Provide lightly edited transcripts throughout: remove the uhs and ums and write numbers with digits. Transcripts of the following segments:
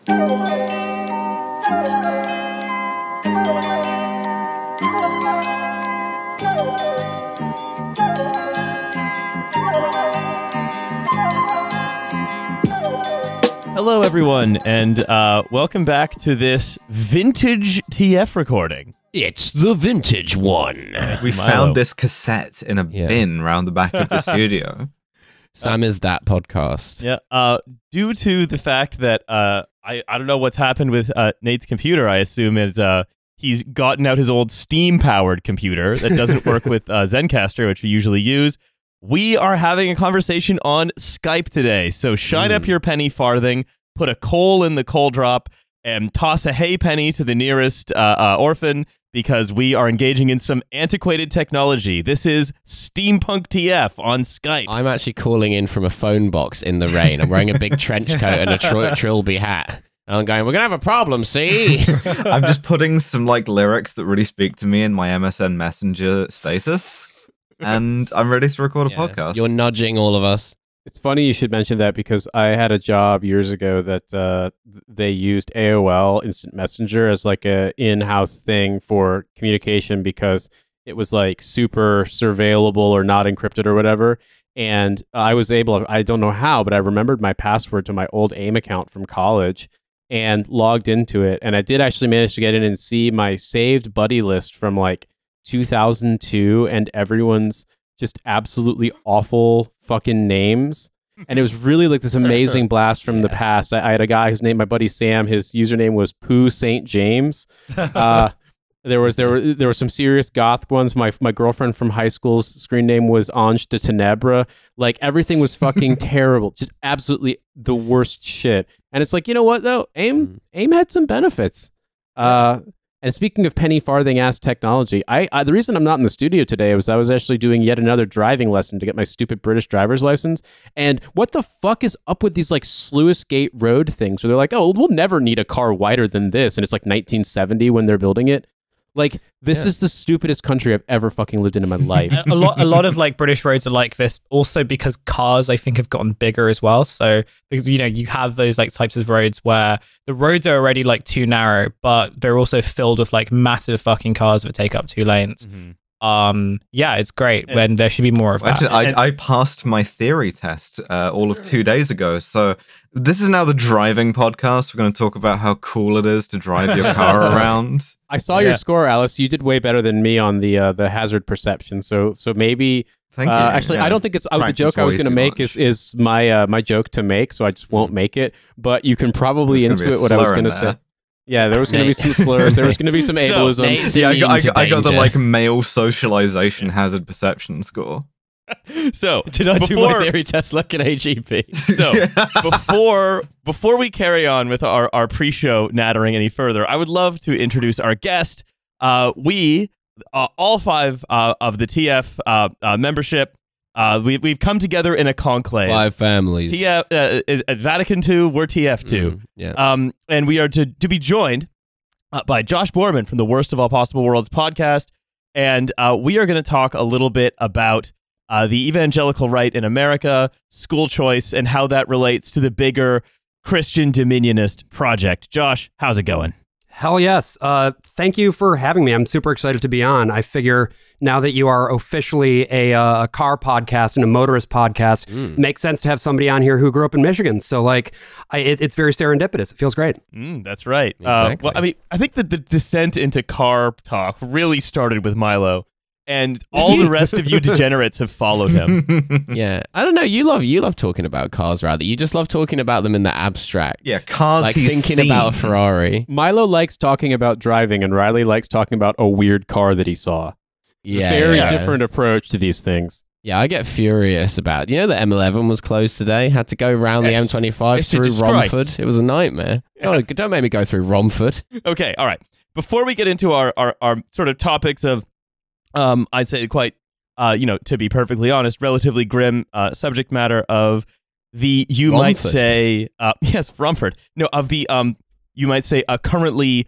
Hello, everyone, and welcome back to this vintage TF recording. It's the vintage one. We found this cassette in a bin around the back of the studio. Sam is that podcast. Yeah. Due to the fact that I don't know what's happened with Nate's computer, I assume is he's gotten out his old Steam-powered computer that doesn't work with Zencastr, which we usually use. We are having a conversation on Skype today, so shine up your penny farthing, put a coal in the coal drop, and toss a hay penny to the nearest orphan, because we are engaging in some antiquated technology. This is Steampunk TF on Skype. I'm actually calling in from a phone box in the rain. I'm wearing a big trench coat and a trilby hat. And I'm going, we're going to have a problem, see? I'm just putting some lyrics that really speak to me in my MSN Messenger status. And I'm ready to record a podcast. You're nudging all of us. It's funny you should mention that because I had a job years ago that they used AOL Instant Messenger as like a in-house thing for communication because it was like super surveillable or not encrypted or whatever. And I was able, I don't know how, but I remembered my password to my old AIM account from college and logged into it. And I did actually manage to get in and see my saved buddy list from like 2002 and everyone's just absolutely awful fucking names. And it was really like this amazing blast from the past. I had a guy whose name, my buddy Sam, his username was Pooh St. James. There were some serious goth ones. My girlfriend from high school's screen name was Ange de Tenebra. Like everything was fucking terrible. Just absolutely the worst shit. And it's like, you know what though? AIM had some benefits. And speaking of penny farthing ass technology, I the reason I'm not in the studio today was I was actually doing yet another driving lesson to get my stupid British driver's license. And what the fuck is up with these like Sluice Gate Road things where they're like, oh, we'll never need a car wider than this. And it's like 1970 when they're building it. Like, this is the stupidest country I've ever fucking lived in my life. A lot of like British roads are like this also because cars, I think, have gotten bigger as well. So, because, you know, you have those like types of roads where the roads are already like too narrow, but they're also filled with like massive fucking cars that take up 2 lanes. Yeah, it's great when there should be more of that. I passed my theory test all of 2 days ago. So this is now the driving podcast. We're going to talk about how cool it is to drive your car around. I saw your score, Alice. You did way better than me on the hazard perception. So maybe. Thank you. Actually, I don't think it's the joke I was going to make is my joke to make. So I just won't make it. But you can probably intuit what I was going to say. Yeah, there was going to be some slurs. There was going to be some ableism. Yeah, I got the like male socialization hazard perception score. So did I do my theory test like an AGP? So before we carry on with our pre-show nattering any further, I would love to introduce our guest. We all 5 of the TF membership. We've come together in a conclave. 5 families. TF at Vatican II. We're TF2. And we are to be joined by Josh Boerman from the Worst of All Possible Worlds podcast, and we are going to talk a little bit about the evangelical right in America, school choice, and how that relates to the bigger Christian Dominionist project. Josh, how's it going? Hell yes. Thank you for having me. I'm super excited to be on. I figure now that you are officially a car podcast and a motorist podcast, makes sense to have somebody on here who grew up in Michigan. So like, it's very serendipitous. It feels great. That's right. Exactly. Well, I mean, I think that the descent into car talk really started with Milo. And all the rest of you degenerates have followed him. Yeah, I don't know. You love talking about cars, rather. You just love talking about them in the abstract. Yeah, cars. Like thinking about a Ferrari. Milo likes talking about driving, and Riley likes talking about a weird car that he saw. Yeah, very different approach to these things. Yeah, I get furious about. You know, the M11 was closed today. Had to go around the M25 through Romford. It was a nightmare. Don't make me go through Romford. Okay, all right. Before we get into our sort of topics of I'd say quite, to be perfectly honest, relatively grim subject matter of the, you Romford. might say, yes, Romford. No, of the, you might say, currently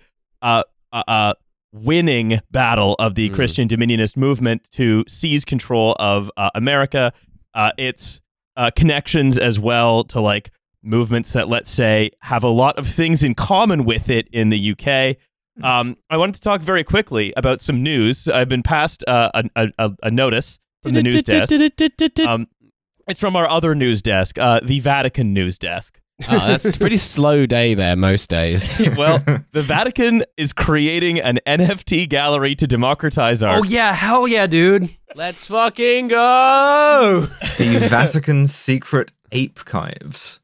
winning battle of the Christian Dominionist movement to seize control of America. Its connections as well to like movements that, let's say, have a lot of things in common with it in the UK. I wanted to talk very quickly about some news. I've been passed a notice from the news desk. It's from our other news desk, the Vatican news desk. Oh, that's a pretty slow day there most days. Well, the Vatican is creating an NFT gallery to democratize art. Oh yeah, hell yeah, dude. Let's fucking go! The Vatican secret ape caves.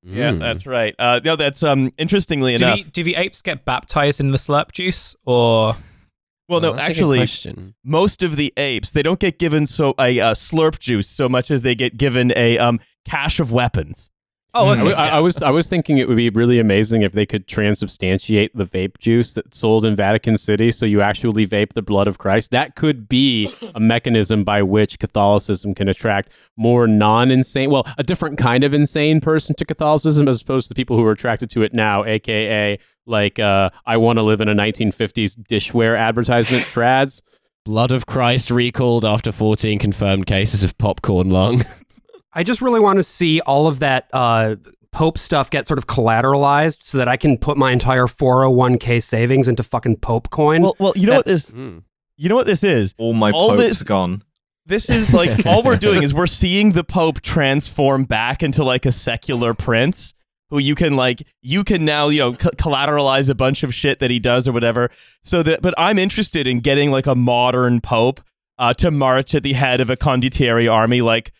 Yeah, that's right. No, that's interestingly enough. Do the apes get baptized in the slurp juice, or? Well, no, actually, most of the apes, they don't get given a slurp juice so much as they get given a cache of weapons. Oh, okay. I was thinking it would be really amazing if they could transubstantiate the vape juice that's sold in Vatican City, so you actually vape the blood of Christ. That could be a mechanism by which Catholicism can attract more non-insane, well, a different kind of insane person to Catholicism as opposed to the people who are attracted to it now, aka like I want to live in a 1950s dishware advertisement trads. Blood of Christ recalled after 14 confirmed cases of popcorn lung. I just really want to see all of that Pope stuff get sort of collateralized so that I can put my entire 401k savings into fucking Pope coin. Well, you know what this is? All my popes gone. This is like, all we're doing is we're seeing the Pope transform back into like a secular prince who you can now, collateralize a bunch of shit that he does or whatever. But I'm interested in getting like a modern Pope to march at the head of a condottieri army, like,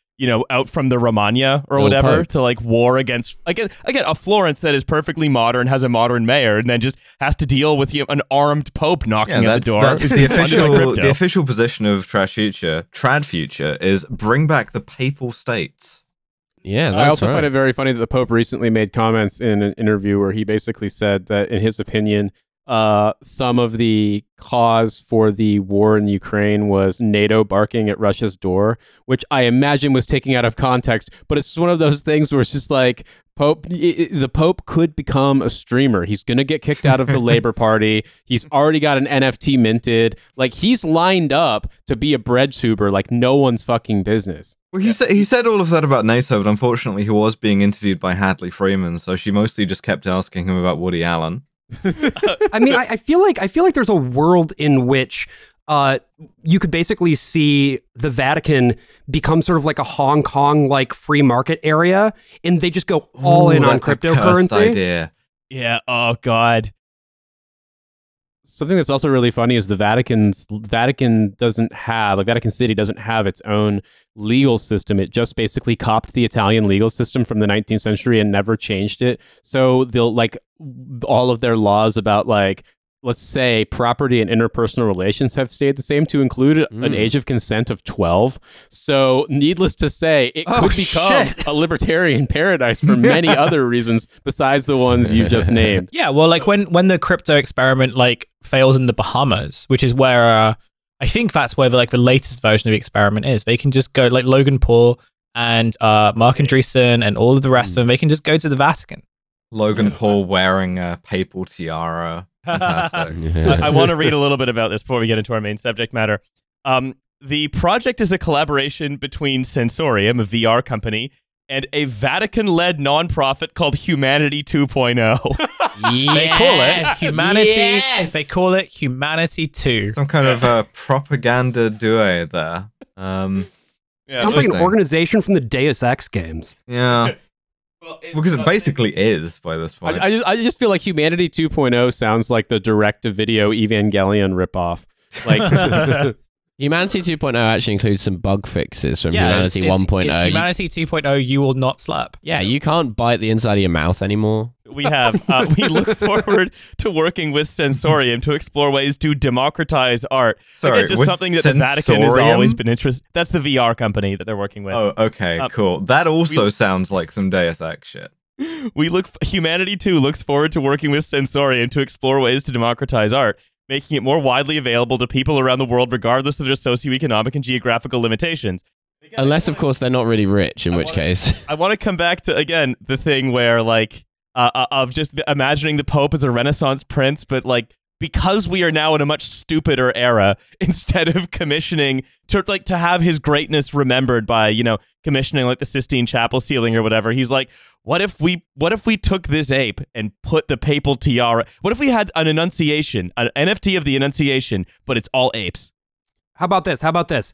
out from the Romagna or whatever, Pope. To like war against again a Florence that is perfecly modern, has a modern mayor, and then just has to deal with an armed Pope knocking at the door. That's the official position of Trad Future is bring back the papal states. Yeah, that's I also find it very funny that the Pope recently made comments in an interview where he basically said that, in his opinion, some of the cause for the war in Ukraine was NATO barking at Russia's door, which I imagine was taken out of context. But it's one of those things where it's just like, the Pope could become a streamer. He's going to get kicked out of the Labour Party. He's already got an NFT minted. Like, he's lined up to be a bread tuber like no one's fucking business. Well, he said all of that about NATO, but unfortunately he was being interviewed by Hadley Freeman, so she mostly just kept asking him about Woody Allen. I mean, I feel like there's a world in which you could basically see the Vatican become sort of like a Hong Kong like free market area, and they just go all in on cryptocurrency. Idea. Yeah. Oh God. Something that's also really funny is Vatican City doesn't have its own legal system. It just basically copied the Italian legal system from the 19th century and never changed it. So they'll all of their laws about let's say property and interpersonal relations have stayed the same to include an age of consent of 12. So needless to say, it could become a libertarian paradise for many other reasons besides the ones you just named. Yeah, well, like when the crypto experiment fails in the Bahamas, which is where I think that's where the latest version of the experiment is. They can just go Logan Paul and Mark Andreessen and all of the rest of them. They can just go to the Vatican. Logan Paul wearing a papal tiara. Fantastic. I want to read a little bit about this before we get into our main subject matter. The project is a collaboration between Sensorium, a VR company, and a Vatican-led nonprofit called Humanity 2.0. They call it Humanity. Yes! They call it Humanity 2. Some kind of propaganda duo there. Sounds like an organization from the Deus Ex games. Yeah. Because it basically is by this point. I just feel like Humanity 2.0 sounds like the direct-to-video Evangelion ripoff. Humanity 2.0 actually includes some bug fixes from Humanity 1.0. It's Humanity 2.0, you will not slap. Yeah, you can't bite the inside of your mouth anymore. We look forward to working with Sensorium to explore ways to democratize art. Sorry, just something that the Vatican has always been interested. That's the VR company that they're working with. Oh, okay, cool. That also sounds like some Deus Ex shit. Humanity 2 looks forward to working with Sensorium to explore ways to democratize art, making it more widely available to people around the world regardless of their socioeconomic and geographical limitations. Unless, of course, they're not really rich, in which case. I want to come back to, again, the thing where, of just imagining the Pope as a Renaissance prince, but, because we are now in a much stupider era, instead of commissioning to have his greatness remembered by, you know, commissioning like the Sistine Chapel ceiling or whatever, he's like, what if we took this ape and put the papal tiara? What if we had an Annunciation, an NFT of the Annunciation, but it's all apes? How about this?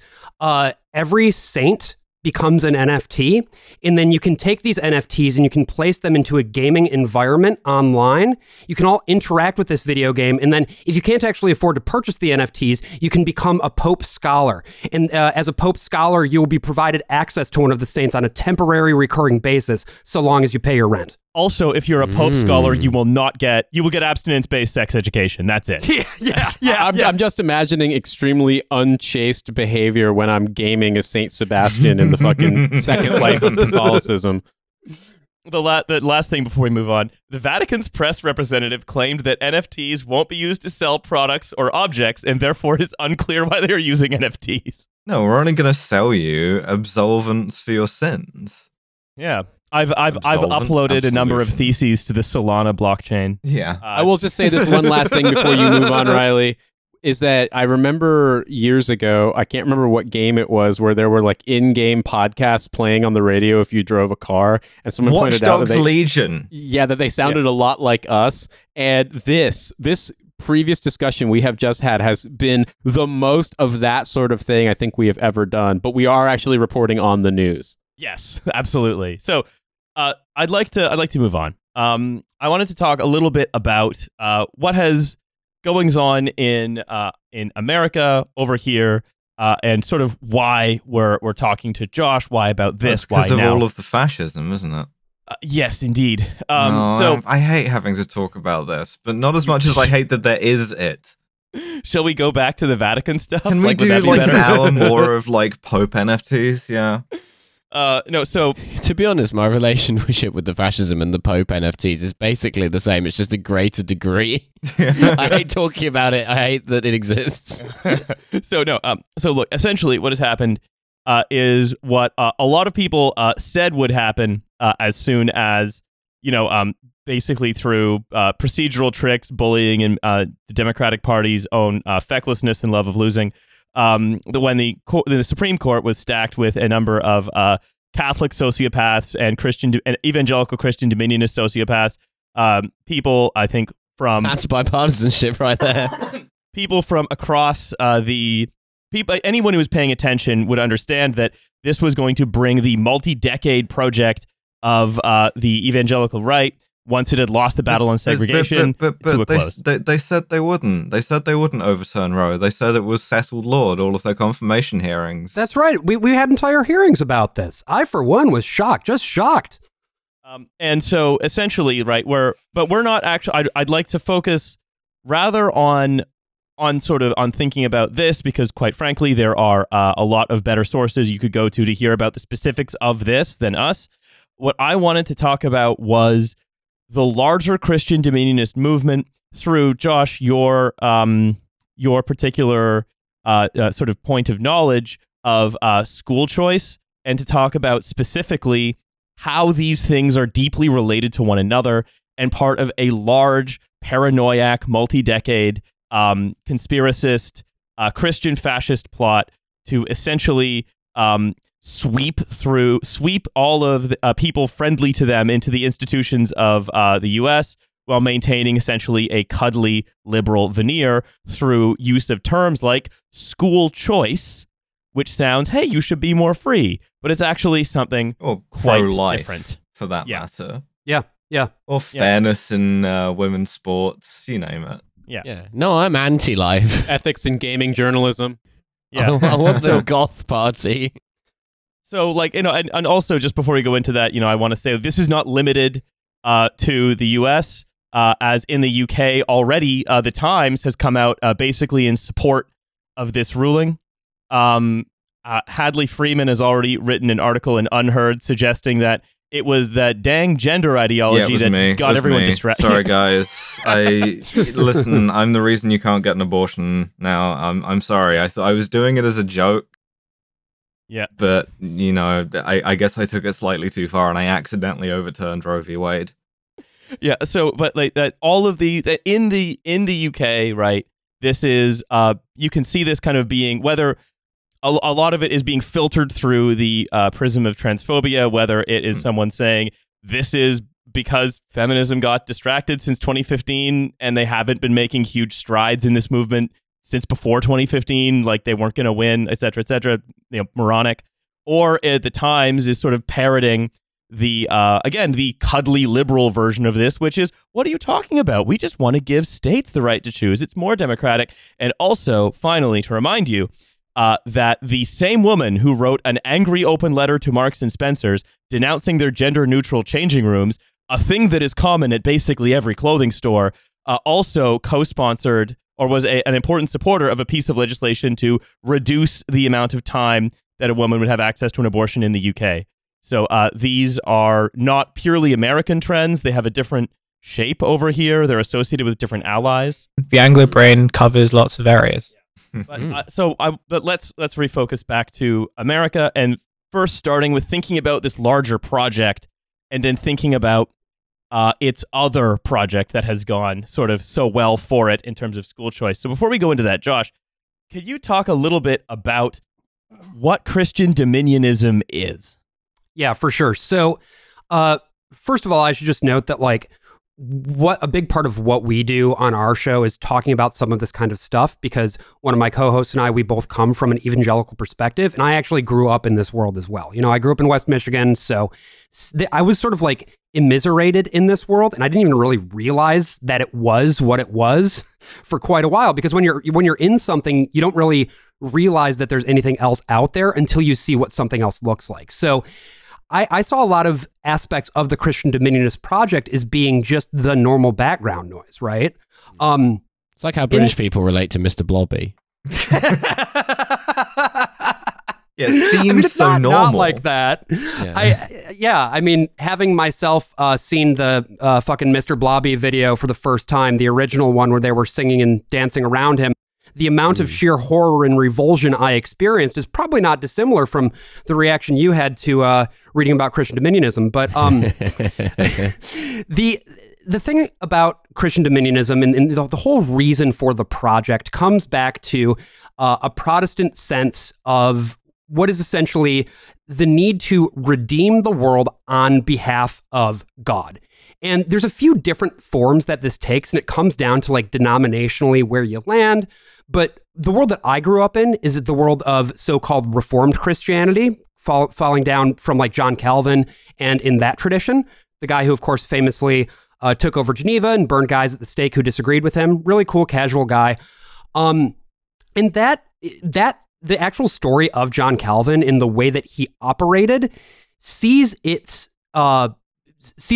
Every saint becomes an NFT, and then you can take these NFTs and you can place them into a gaming environment online. You can all interact with this video game, and then if you can't actually afford to purchase the NFTs, you can become a Pope Scholar. And as a Pope Scholar, you will be provided access to one of the saints on a temporary recurring basis, so long as you pay your rent. Also, if you're a Pope Scholar, you will get abstinence-based sex education. That's it. I'm just imagining extremely unchaste behavior when I'm gaming as Saint Sebastian in the fucking Second Life of Catholicism. The last thing before we move on, the Vatican's press representative claimed that NFTs won't be used to sell products or objects, and therefore it is unclear why they are using NFTs. No, we're only going to sell you absolvents for your sins. Yeah. I've uploaded a number of theses to the Solana blockchain. Yeah. I will just say this one last thing before you move on, Riley, is that I remember years ago, I can't remember what game it was, where there were like in-game podcasts playing on the radio if you drove a car, and someone pointed out that Legion. Yeah, that they sounded a lot like us. And this previous discussion we have just had has been the most of that sort of thing I think we have ever done, but we are actually reporting on the news. Yes, absolutely. So I'd like to move on. I wanted to talk a little bit about what has goings on in America over here, and sort of why we're talking to Josh. Why about this? That's because why of now? all of the fascism, isn't it? Yes, indeed. I hate having to talk about this, but not as much as I hate that there is it. Shall we go back to the Vatican stuff? Can we do like an hour more of like Pope NFTs? Yeah. No, so to be honest, my relationship with the fascism and the Pope NFTs is basically the same. It's just a greater degree. I hate talking about it. I hate that it exists. So look, essentially what has happened is what a lot of people said would happen as soon as, you know, basically through procedural tricks, bullying, and the Democratic Party's own fecklessness and love of losing. When the Supreme Court was stacked with a number of Catholic sociopaths and evangelical Christian Dominionist sociopaths, people, I think, from that's bipartisanship right there. People from across anyone who was paying attention would understand that this was going to bring the multi-decade project of the evangelical right, once it had lost the battle on segregation, to a close. They said they wouldn't. They said they wouldn't overturn Roe. They said it was settled law at all of their confirmation hearings. That's right. We had entire hearings about this. I, for one, was shocked. Just shocked. And so, essentially, right, we're not actually. I'd like to focus rather on thinking about this, because, quite frankly, there are a lot of better sources you could go to hear about the specifics of this than us. What I wanted to talk about was the larger Christian Dominionist movement through, Josh, your particular sort of point of knowledge of school choice, and to talk about specifically how these things are deeply related to one another and part of a large paranoiac, multi-decade conspiracist Christian fascist plot to essentially sweep all of the people friendly to them into the institutions of the U.S. while maintaining essentially a cuddly liberal veneer through use of terms like school choice, which sounds, hey, you should be more free, but it's actually something quite different. For that matter. Yeah. Or fairness in women's sports, you name it. Yeah. No, I'm anti-life. Ethics in gaming journalism. Yeah. I want the goth party. So, like, you know, and also just before we go into that, you know, I want to say this is not limited to the U.S. As in the UK already, the Times has come out basically in support of this ruling. Hadley Freeman has already written an article in Unheard suggesting that it was that dang gender ideology that got everyone distracted. Sorry, guys. Listen. I'm the reason you can't get an abortion now. I'm sorry. I thought I was doing it as a joke. Yeah. But, you know, I guess I took it slightly too far and I accidentally overturned Roe v. Wade. Yeah. So, but like that, all of these in the UK, right? This is you can see this kind of being whether a lot of it is being filtered through the prism of transphobia, whether it is someone saying this is because feminism got distracted since 2015 and they haven't been making huge strides in this movement since before 2015, like they weren't going to win, et cetera, moronic. Or at the Times is sort of parroting the, again, the cuddly liberal version of this, which is, what are you talking about? We just want to give states the right to choose. It's more democratic. And also, finally, to remind you, that the same woman who wrote an angry open letter to Marks and Spencer's denouncing their gender-neutral changing rooms, a thing that is common at basically every clothing store, also co-sponsored or was an important supporter of a piece of legislation to reduce the amount of time that a woman would have access to an abortion in the UK. So these are not purely American trends. They have a different shape over here. They're associated with different allies. The Anglo brain covers lots of areas. But but let's refocus back to America, and first starting with thinking about this larger project, and then thinking about its other project that has gone sort of so well for it in terms of school choice. So before we go into that, Josh, could you talk a little bit about what Christian Dominionism is? Yeah, for sure. So first of all, I should just note that like what a big part of what we do on our show is talking about some of this kind of stuff, because one of my co-hosts and I, we both come from an evangelical perspective, and I actually grew up in this world as well. You know, I grew up in West Michigan, so I was sort of like immiserated in this world, and I didn't even really realize that it was what it was for quite a while, because when you're in something, you don't really realize that there's anything else out there until you see what something else looks like. So I saw a lot of aspects of the Christian Dominionist project as being just the normal background noise, right? It's like how British people relate to Mr. Blobby. Yeah, it seems it's so normal. Not like that. Yeah. I mean, having myself seen the fucking Mr. Blobby video for the first time, the original one where they were singing and dancing around him, the amount of sheer horror and revulsion I experienced is probably not dissimilar from the reaction you had to reading about Christian Dominionism. But the thing about Christian Dominionism and the whole reason for the project comes back to a Protestant sense of what is essentially the need to redeem the world on behalf of God. And there's a few different forms that this takes, and it comes down to like denominationally where you land. But the world that I grew up in is the world of so-called Reformed Christianity, falling down from like John Calvin, and in that tradition, the guy who, of course, famously took over Geneva and burned guys at the stake who disagreed with him. Really cool, casual guy. And that the actual story of John Calvin in the way that he operated sees a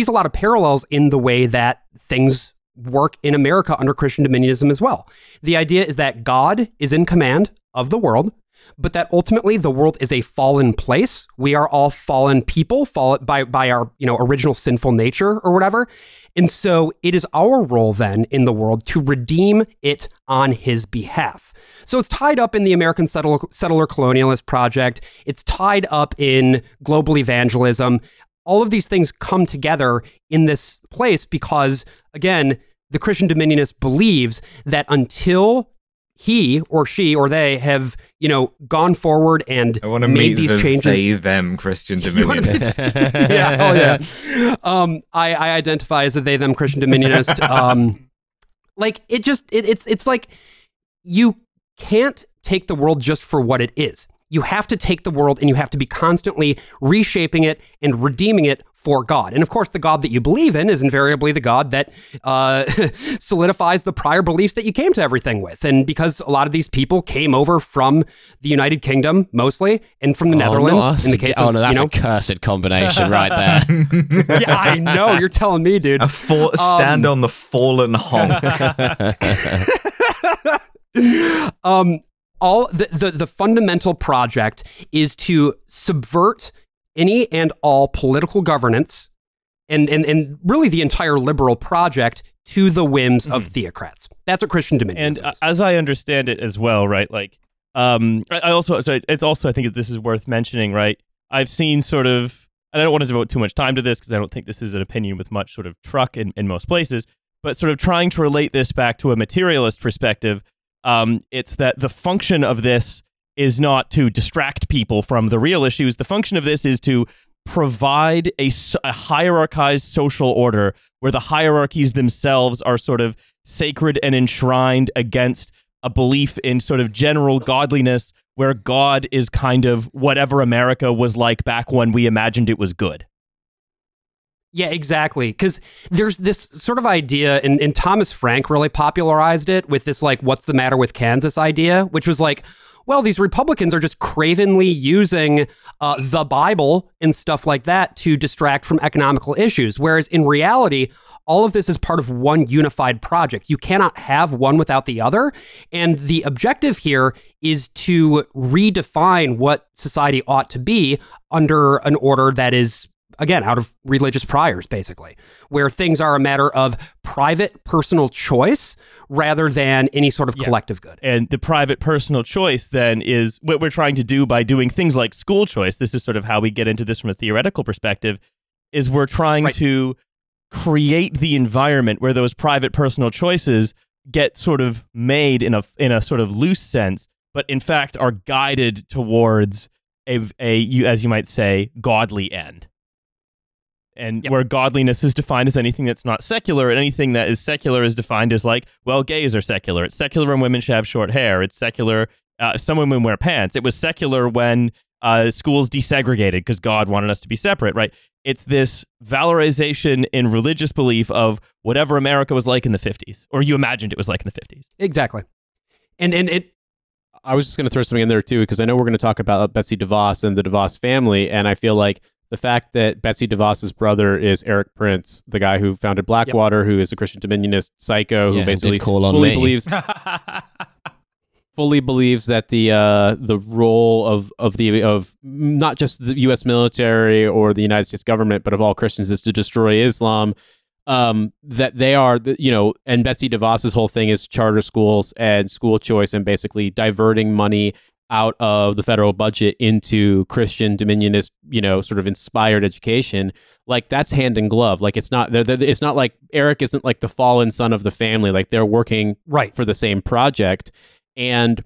lot of parallels in the way that things work in America under Christian Dominionism as well. The idea is that God is in command of the world, but that ultimately the world is a fallen place. We are all fallen people, fallen by our original sinful nature or whatever. And so it is our role then in the world to redeem it on his behalf. So it's tied up in the American settler colonialist project. It's tied up in global evangelism. All of these things come together in this place because, again, the Christian Dominionist believes that until he or she or they have, gone forward and I want to made meet these changes. They, them Christian Dominionist. Yeah, oh yeah. I identify as a they, them Christian Dominionist. It's like you can't take the world just for what it is. You have to take the world and you have to be constantly reshaping it and redeeming it for God. And of course, the God that you believe in is invariably the God that solidifies the prior beliefs that you came to everything with. And because a lot of these people came over from the United Kingdom, mostly, and from the Netherlands. In the case of, that's a cursed combination right there. Yeah, I know. You're telling me, dude. Stand on the fallen honk. All the fundamental project is to subvert any and all political governance and really the entire liberal project to the whims of theocrats. That's what Christian Dominionism is. And as I understand it as well, right? Like, I think this is worth mentioning, right? I've seen sort of and I don't want to devote too much time to this because I don't think this is an opinion with much sort of truck in most places, but sort of trying to relate this back to a materialist perspective, it's that the function of this is not to distract people from the real issues. The function of this is to provide a hierarchized social order where the hierarchies themselves are sort of sacred and enshrined against a belief in sort of general godliness, where God is kind of whatever America was like back when we imagined it was good. Yeah, exactly. Because there's this sort of idea, and Thomas Frank really popularized it with this, like, what's the matter with Kansas idea, which was like, well, these Republicans are just cravenly using the Bible and stuff like that to distract from economical issues. Whereas in reality, all of this is part of one unified project. You cannot have one without the other. And the objective here is to redefine what society ought to be under an order that is, again, out of religious priors, basically, where things are a matter of private personal choice rather than any sort of collective good. And the private personal choice then is what we're trying to do by doing things like school choice. This is sort of how we get into this from a theoretical perspective, is we're trying to create the environment where those private personal choices get sort of made in a sort of loose sense, but in fact are guided towards as you might say, godly end. And where godliness is defined as anything that's not secular, and anything that is secular is defined as like, well, gays are secular. It's secular when women should have short hair. It's secular some women wear pants. It was secular when schools desegregated because God wanted us to be separate, right? It's this valorization in religious belief of whatever America was like in the 50s, or you imagined it was like in the 50s. Exactly. And it... I was just going to throw something in there too, because I know we're going to talk about Betsy DeVos and the DeVos family, and I feel like the fact that Betsy DeVos's brother is Eric Prince, the guy who founded Blackwater, who is a Christian Dominionist psycho, who basically fully believes that the role of not just the U.S. military or the United States government, but of all Christians, is to destroy Islam. That they are, and Betsy DeVos's whole thing is charter schools and school choice, and basically diverting money out of the federal budget into Christian Dominionist, sort of inspired education. Like, that's hand in glove. Like, it's not like Eric isn't like the fallen son of the family. Like, they're working for the same project. And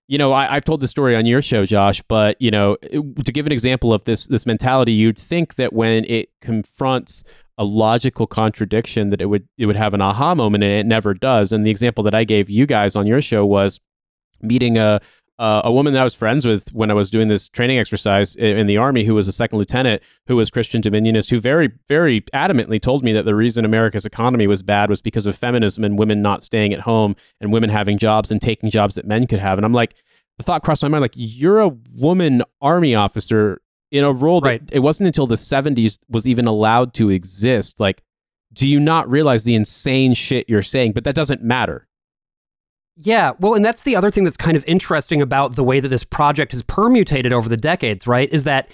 I've told this story on your show, Josh, but to give an example of this mentality, you'd think that when it confronts a logical contradiction, that it would have an aha moment, and it never does. And the example that I gave you guys on your show was meeting a woman that I was friends with when I was doing this training exercise in the Army, who was a second lieutenant, who was Christian Dominionist, who very, very adamantly told me that the reason America's economy was bad was because of feminism and women not staying at home and women having jobs and taking jobs that men could have. And I'm like, the thought crossed my mind, like, you're a woman Army officer in a role that it wasn't until the 70s was even allowed to exist. Like, do you not realize the insane shit you're saying? But that doesn't matter. Yeah, well, and that's the other thing that's kind of interesting about the way that this project has permutated over the decades, right? Is that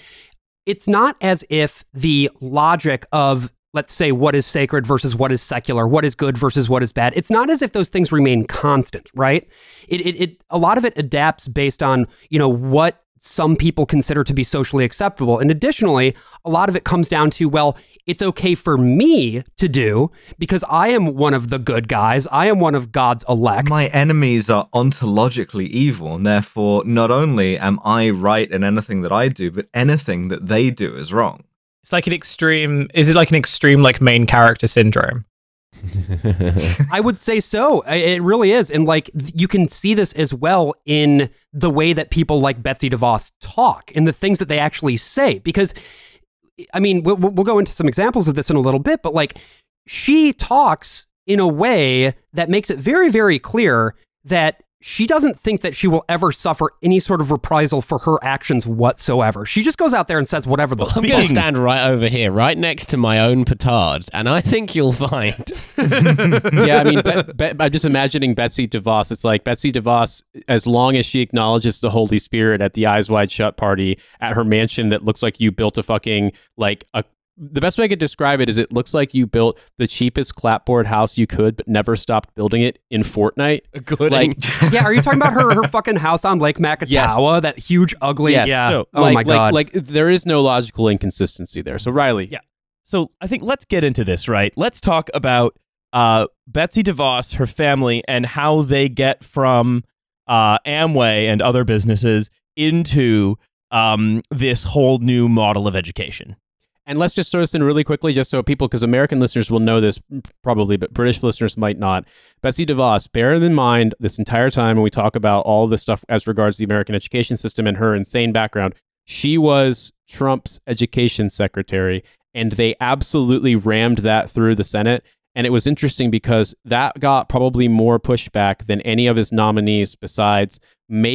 it's not as if the logic of, let's say, what is sacred versus what is secular, what is good versus what is bad, it's not as if those things remain constant, right? It a lot of it adapts based on, what some people consider to be socially acceptable. And additionally, a lot of it comes down to, well, it's okay for me to do because I am one of the good guys. I am one of God's elect. My enemies are ontologically evil, and therefore not only am I right in anything that I do, but anything that they do is wrong. It's like an extreme like main character syndrome? I would say so. It really is. And like, you can see this as well in the way that people like Betsy DeVos talk and the things that they actually say. Because, I mean, we'll go into some examples of this in a little bit, but like, she talks in a way that makes it very, very clear that she doesn't think that she will ever suffer any sort of reprisal for her actions whatsoever. She just goes out there and says whatever the fuck. I'm going to stand right over here, right next to my own petard, and I think you'll find. Yeah, I mean, I'm just imagining Betsy DeVos. It's like Betsy DeVos, as long as she acknowledges the Holy Spirit at the Eyes Wide Shut party at her mansion that looks like you built a fucking, like, a the best way I could describe it is it looks like you built the cheapest clapboard house you could, but never stopped building it in Fortnite. Good. Like, Yeah, are you talking about her fucking house on Lake Makatawa? Yes. That huge, ugly. yes. Yeah. So, Oh my God. Like there is no logical inconsistency there. So Riley. Yeah. So I think let's get into this, right? Let's talk about Betsy DeVos, her family, and how they get from Amway and other businesses into this whole new model of education. And let's just throw this in really quickly, just so people, because American listeners will know this probably, but British listeners might not. Betsy DeVos, bear in mind this entire time when we talk about all this stuff as regards the American education system and her insane background, she was Trump's education secretary, and they absolutely rammed that through the Senate. And it was interesting because that got probably more pushback than any of his nominees besides, and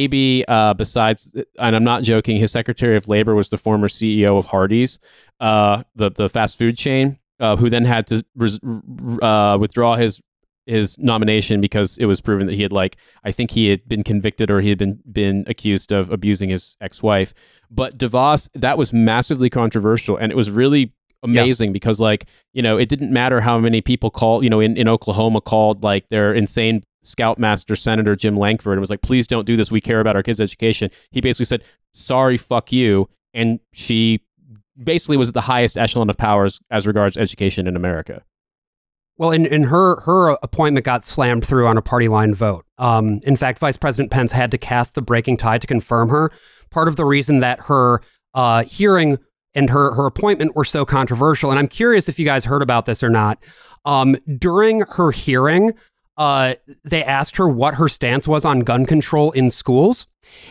I'm not joking, his Secretary of Labor was the former CEO of Hardee's, the fast food chain, who then had to withdraw his nomination because it was proven that he had, I think he had been convicted or he had been accused of abusing his ex-wife. But DeVos, that was massively controversial, and it was really amazing because it didn't matter how many people called, in Oklahoma called their insane Scoutmaster Senator Jim Lankford and was like, please don't do this. We care about our kids' education. He basically said, sorry, fuck you. And she basically was at the highest echelon of powers as regards education in America. Well, in her appointment got slammed through on a party line vote. In fact, Vice President Pence had to cast the breaking tide to confirm her. Part of the reason that her hearing and her appointment were so controversial, and I'm curious if you guys heard about this or not. During her hearing, they asked her what her stance was on gun control in schools.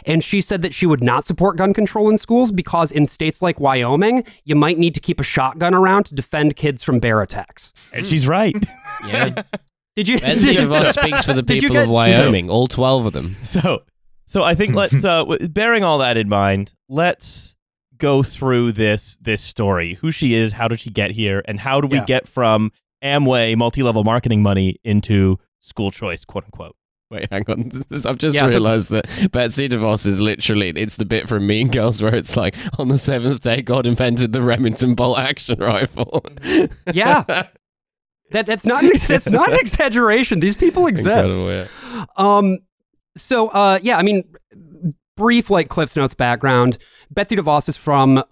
And she said that she would not support gun control in schools because in states like Wyoming, you might need to keep a shotgun around to defend kids from bear attacks. And she's right. Yeah. Did you? Betsy DeVos speaks for the people of Wyoming, all 12 of them. So I think let's, bearing all that in mind, let's go through this story. Who she is, how did she get here, and how do we get from Amway multi-level marketing money into school choice, quote unquote. Wait, hang on. I've just realized that Betsy DeVos is literally, it's the bit from Mean Girls where it's like, on the seventh day, God invented the Remington bolt action rifle. Yeah. That's not an exaggeration. These people exist. Incredible, yeah. Brief Cliff's Notes background. Betsy DeVos is from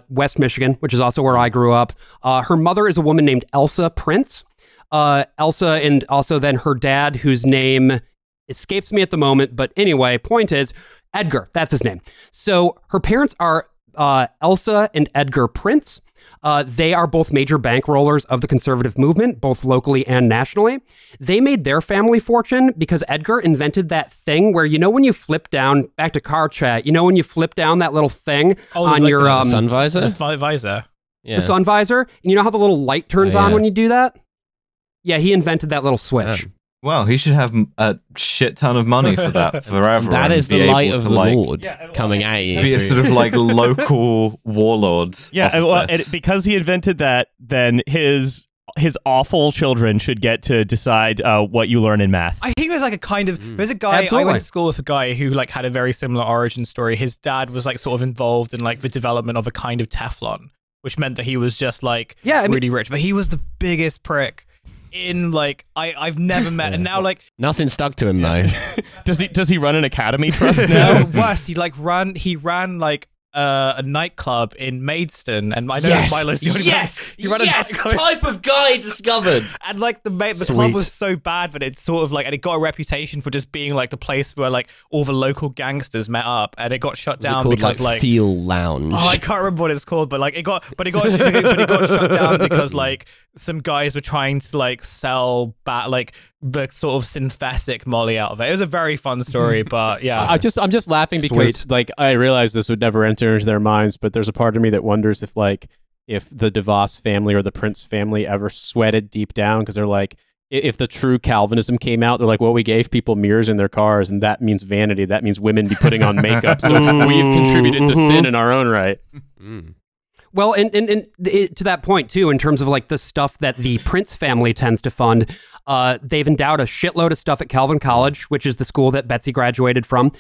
West Michigan, which is also where I grew up. Her mother is a woman named Elsa Prince. Elsa, and also then her dad, whose name escapes me at the moment. But anyway, point is, Edgar, that's his name. So her parents are Elsa and Edgar Prince. They are both major bankrollers of the conservative movement, both locally and nationally. They made their family fortune because Edgar invented that thing where, when you flip down, back to car chat, when you flip down that little thing on your... the sun visor? The visor. Yeah. The sun visor. And you know how the little light turns on when you do that? Yeah, he invented that little switch. Wow, he should have a shit ton of money for that forever. That is the light of the Lord coming at you. Be a sort of local warlord. Yeah, and because he invented that, then his awful children should get to decide what you learn in math. I think it was a kind of... There's a guy... Absolutely. I went to school with a guy who had a very similar origin story. His dad was sort of involved in the development of a kind of Teflon, which meant that he was just really rich. But he was the biggest prick. I've never met, and now nothing stuck to him though. Does he run an academy trust now? No, worse, he ran a nightclub in Maidstone, and I know Milo's the only type of guy discovered. And the club was so bad that it's sort of and it got a reputation for just being the place where all the local gangsters met up, and it got shut down because Feel Lounge. Oh, I can't remember what it's called, but it got shut down because some guys were trying to sell the sort of synthetic molly out of it. It was a very fun story, but yeah. I'm just laughing because I realize this would never enter into their minds, but there's a part of me that wonders if the DeVos family or the Prince family ever sweated deep down because they're if the true Calvinism came out, they're well, we gave people mirrors in their cars, and that means vanity. That means women be putting on makeup. So we've contributed to sin in our own right. Well, and to that point, too, in terms of the stuff that the Prince family tends to fund, they've endowed a shitload of stuff at Calvin College, which is the school that Betsy graduated from.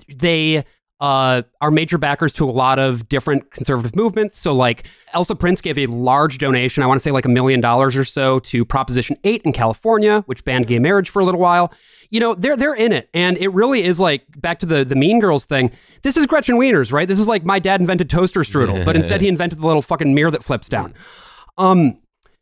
They are major backers to a lot of different conservative movements. So like Elsa Prince gave a large donation, I want to say like $1 million or so, to Proposition 8 in California, which banned gay marriage for a little while. You know, they're in it. And it really is like, back to the Mean Girls thing, this is Gretchen Wieners, right? This is like my dad invented toaster strudel, but instead he invented the little fucking mirror that flips down.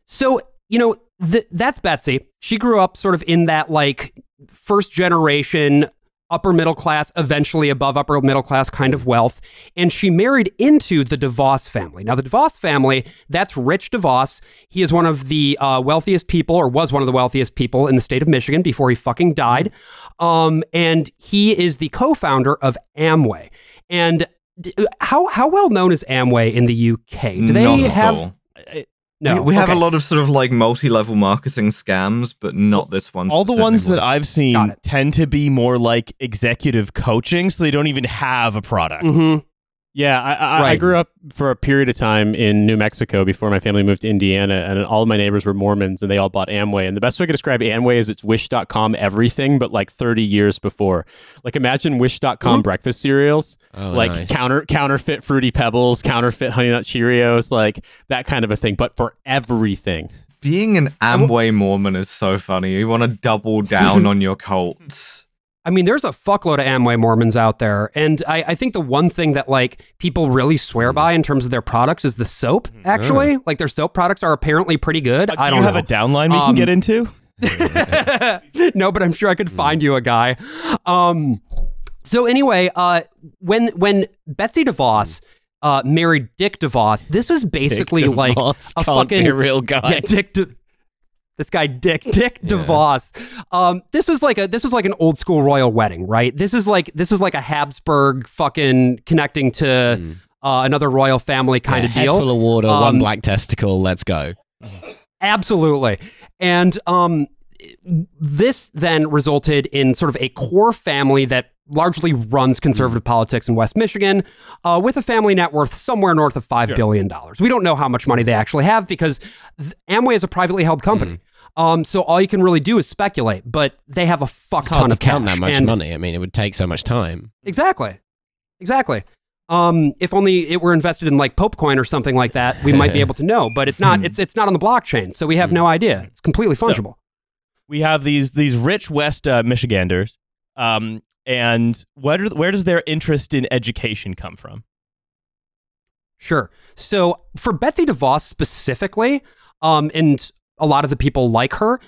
So, you know, that's Betsy. She grew up sort of in that like first generation upper middle class, eventually above upper middle class kind of wealth. And she married into the DeVos family. Now, the DeVos family, that's Rich DeVos. He is one of the wealthiest people, or was one of the wealthiest people in the state of Michigan before he fucking died. And he is the co-founder of Amway. And how well known is Amway in the UK? Do they Not at have... all. No, we have okay. a lot of sort of like multi-level marketing scams, but not this one. All the ones that specifically. I've seen tend to be more like executive coaching, so they don't even have a product. Mm-hmm. Yeah, I grew up for a period of time in New Mexico before my family moved to Indiana, and all of my neighbors were Mormons, and they all bought Amway. And the best way I could describe Amway is it's Wish.com everything, but like 30 years before. Like imagine Wish.com breakfast cereals, like counterfeit Fruity Pebbles, counterfeit Honey Nut Cheerios, like that kind of a thing, but for everything. Being an Amway Mormon is so funny. You want to double down on your cults. I mean, there's a fuckload of Amway Mormons out there. And I think the one thing that like people really swear by in terms of their products is the soap, actually. Like their soap products are apparently pretty good. I don't Do you know. have a downline we can get into? No, but I'm sure I could find you a guy. So anyway, when Betsy DeVos married Dick DeVos, this was basically Dick like DeVos a can't fucking be a real guy. Yeah, this guy Dick DeVos. This was like an old school royal wedding, right? This is like a Habsburg fucking connecting to another royal family kind of deal. Head full of water, one black testicle. Let's go. Absolutely. And this then resulted in sort of a core family that largely runs conservative politics in West Michigan, with a family net worth somewhere north of $5 billion. We don't know how much money they actually have because Amway is a privately held company. So all you can really do is speculate, but they have a fuck ton of cash. Count that much money. I mean, it would take so much time. Exactly. If only it were invested in like Popecoin or something like that, we might be able to know, but it's not. It's not on the blockchain, so we have no idea. It's completely fungible. So, we have these rich West Michiganders, and where does their interest in education come from? Sure. So for Betsy DeVos specifically, and a lot of the people like her,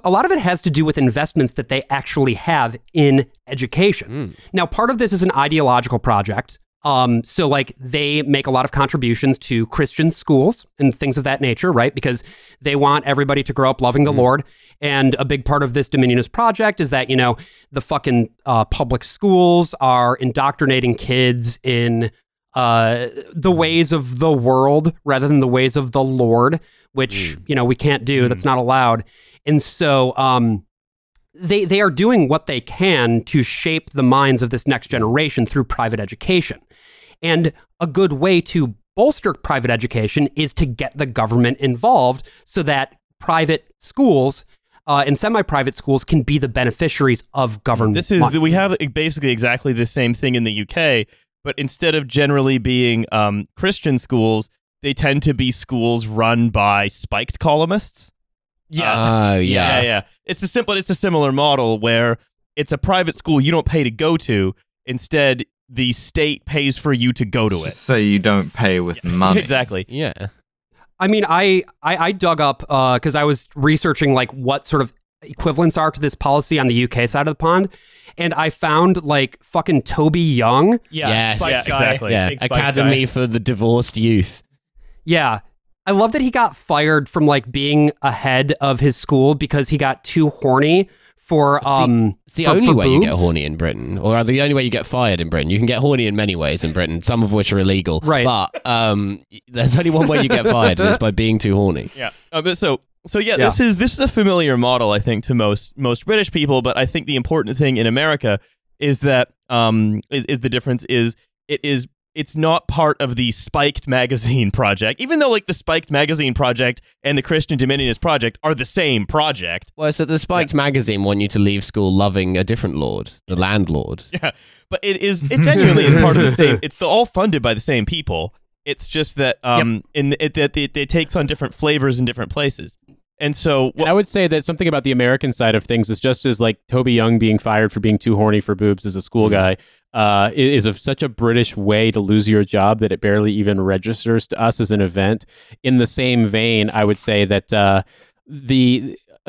a lot of it has to do with investments that they actually have in education. Now, part of this is an ideological project. So like they make a lot of contributions to Christian schools and things of that nature, right? Because they want everybody to grow up loving the Lord. And a big part of this Dominionist project is that, you know, the fucking public schools are indoctrinating kids in the ways of the world rather than the ways of the Lord, which, you know, we can't do. That's not allowed. And so they are doing what they can to shape the minds of this next generation through private education. And a good way to bolster private education is to get the government involved so that private schools and semi-private schools can be the beneficiaries of government. We have basically exactly the same thing in the UK, but instead of generally being Christian schools, they tend to be schools run by spiked columnists. Yeah. It's a similar model where it's a private school you don't pay to go to. Instead, the state pays for you to go to it. So you don't pay with money. Exactly. Yeah. I mean, I dug up because I was researching like what sort of equivalents are to this policy on the UK side of the pond, and I found like fucking Toby Young. Yes. Exactly. Yeah. Academy for the Divorced Youth. Yeah. I love that he got fired from like being ahead of his school because he got too horny for It's the only way you get boobs. horny in Britain, or the only way you get fired in Britain. You can get horny in many ways in Britain, some of which are illegal. Right. But there's only one way you get fired, and it's by being too horny. Yeah. This is a familiar model, I think, to most British people. But I think the important thing in America is that is the difference is it is it's not part of the Spiked magazine project, even though like the Spiked magazine project and the Christian Dominionist project are the same project. Well, so the Spiked magazine want you to leave school loving a different lord, the landlord. Yeah, but it genuinely is part of the same. It's all funded by the same people. It's just that it takes on different flavors in different places. And so I would say that something about the American side of things is just as like Toby Young being fired for being too horny for boobs as a school guy is such a British way to lose your job that it barely even registers to us as an event. In the same vein, I would say that a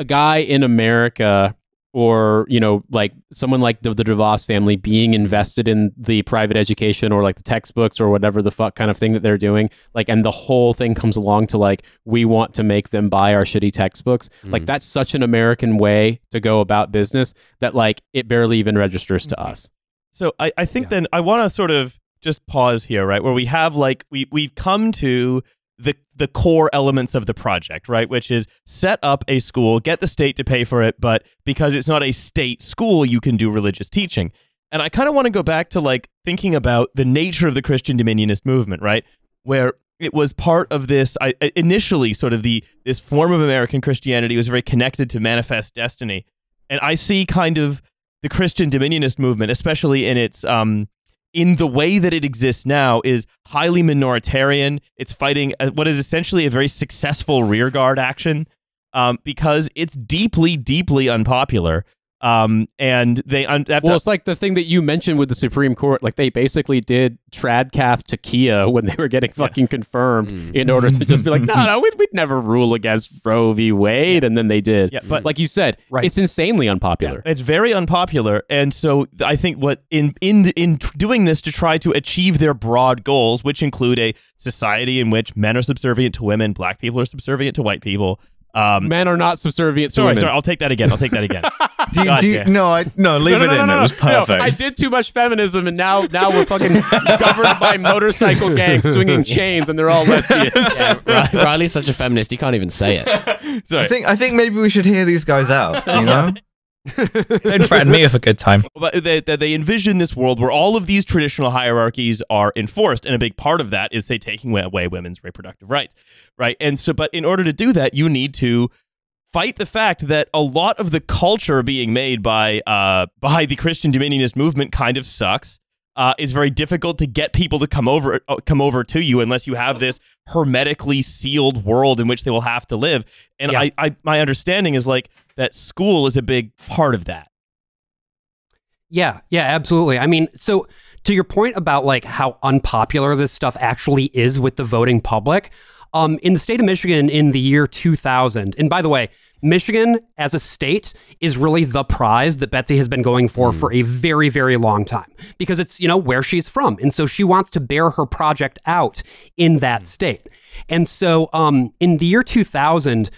guy in America, or like someone like the DeVos family being invested in the private education or like the textbooks or whatever the fuck kind of thing that they're doing, like, and the whole thing comes along to like, we want to make them buy our shitty textbooks. Like, that's such an American way to go about business that like it barely even registers to us. So I think then I want to sort of just pause here, right, where we have like we've come to the core elements of the project, right, which is set up a school, get the state to pay for it, but because it's not a state school, you can do religious teaching. And I kind of want to go back to like thinking about the nature of the Christian Dominionist movement, right, where it was part of this initially sort of this form of American Christianity was very connected to manifest destiny. And I see kind of the Christian Dominionist movement, especially in its in the way that it exists now, is highly minoritarian. It's fighting what is essentially a very successful rearguard action because it's deeply, deeply unpopular. And they it's like the thing that you mentioned with the Supreme Court. Like they basically did tradcast to Kia when they were getting fucking confirmed in order to just be like, no, we'd never rule against Roe v. Wade, and then they did. Yeah, but like you said, it's insanely unpopular. It's very unpopular, and so I think what in doing this to try to achieve their broad goals, which include a society in which men are subservient to women, black people are subservient to white people. Men are not subservient to women. Sorry, I'll take that again. No, leave it in. It was perfect. I did too much feminism, and now we're fucking governed by motorcycle gangs swinging chains, and they're all lesbians. Yeah, Riley's such a feminist, he can't even say it. Sorry. I think maybe we should hear these guys out. You know. Don't threaten me with a good time. But they envision this world where all of these traditional hierarchies are enforced, and a big part of that is, say, taking away women's reproductive rights, right? And so, but in order to do that, you need to fight the fact that a lot of the culture being made by the Christian Dominionist movement kind of sucks. It's very difficult to get people to come over to you unless you have this hermetically sealed world in which they will have to live. And my understanding is like that school is a big part of that. Yeah, absolutely. I mean, so to your point about like how unpopular this stuff actually is with the voting public, in the state of Michigan in the year 2000, and by the way, Michigan as a state is really the prize that Betsy has been going for a very, very long time because it's, where she's from. And so she wants to bear her project out in that state. And so in the year 2000,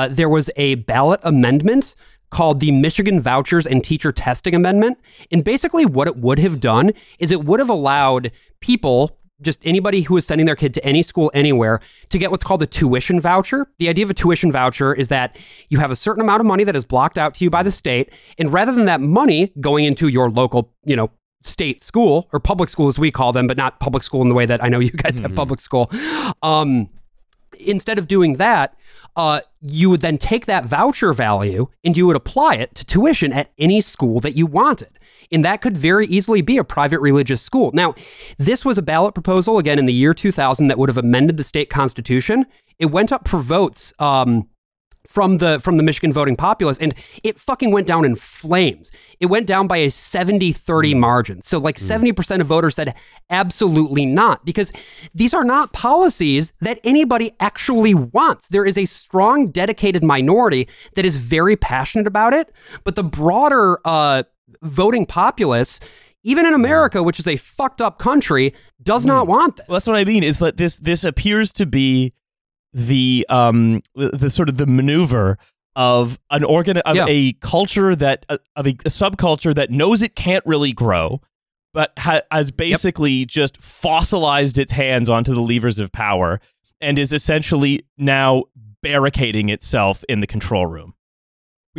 there was a ballot amendment called the Michigan Vouchers and Teacher Testing Amendment. And basically what it would have done is it would have allowed people, just anybody who is sending their kid to any school anywhere, to get what's called a tuition voucher. The idea of a tuition voucher is that you have a certain amount of money that is blocked out to you by the state, and rather than that money going into your local, state school, or public school as we call them, but not public school in the way that I know you guys have public school, instead of doing that, you would then take that voucher value and you would apply it to tuition at any school that you wanted. And that could very easily be a private religious school. Now, this was a ballot proposal, again, in the year 2000 that would have amended the state constitution. It went up for votes from the Michigan voting populace, and it fucking went down in flames. It went down by a 70-30 margin. So like 70% of voters said absolutely not, because these are not policies that anybody actually wants. There is a strong, dedicated minority that is very passionate about it, but the broader voting populace, even in America, which is a fucked up country, does not want this. Well, that's what I mean, is that this appears to be the sort of the maneuver of a culture that of a subculture that knows it can't really grow, but has basically just fossilized its hands onto the levers of power and is essentially now barricading itself in the control room.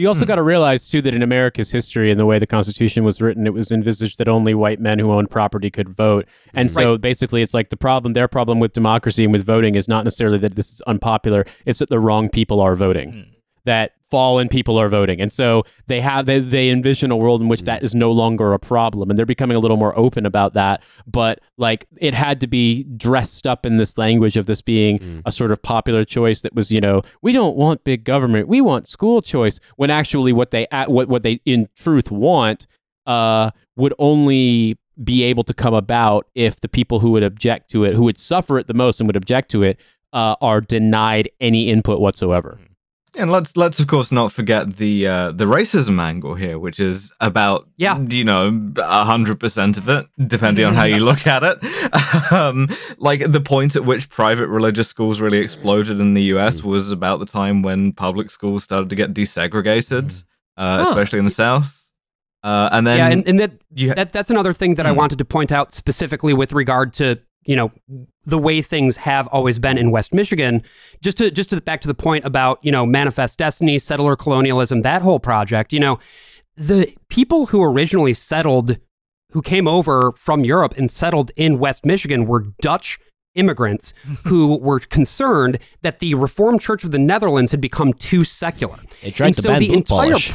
We also got to realize, too, that in America's history and the way the Constitution was written, it was envisaged that only white men who owned property could vote. And so basically it's like their problem with democracy and with voting is not necessarily that this is unpopular, it's that the wrong people are voting. That fallen people are voting. And so they envision a world in which that is no longer a problem. And they're becoming a little more open about that. But like it had to be dressed up in this language of this being a sort of popular choice that was, we don't want big government. We want school choice. When actually what they in truth want would only be able to come about if the people who would object to it, who would suffer it the most and would object to it, are denied any input whatsoever. And let's of course not forget the racism angle here, which is about 100% of it, depending on how you look at it. Like the point at which private religious schools really exploded in the US was about the time when public schools started to get desegregated, especially in the South. And then that's another thing that I wanted to point out specifically with regard to the way things have always been in West Michigan. Just to back to the point about manifest destiny, settler colonialism, that whole project. The people who originally settled, who came over from Europe and settled in West Michigan, were Dutch immigrants who were concerned that the Reformed Church of the Netherlands had become too secular. They tried to ban boot polish.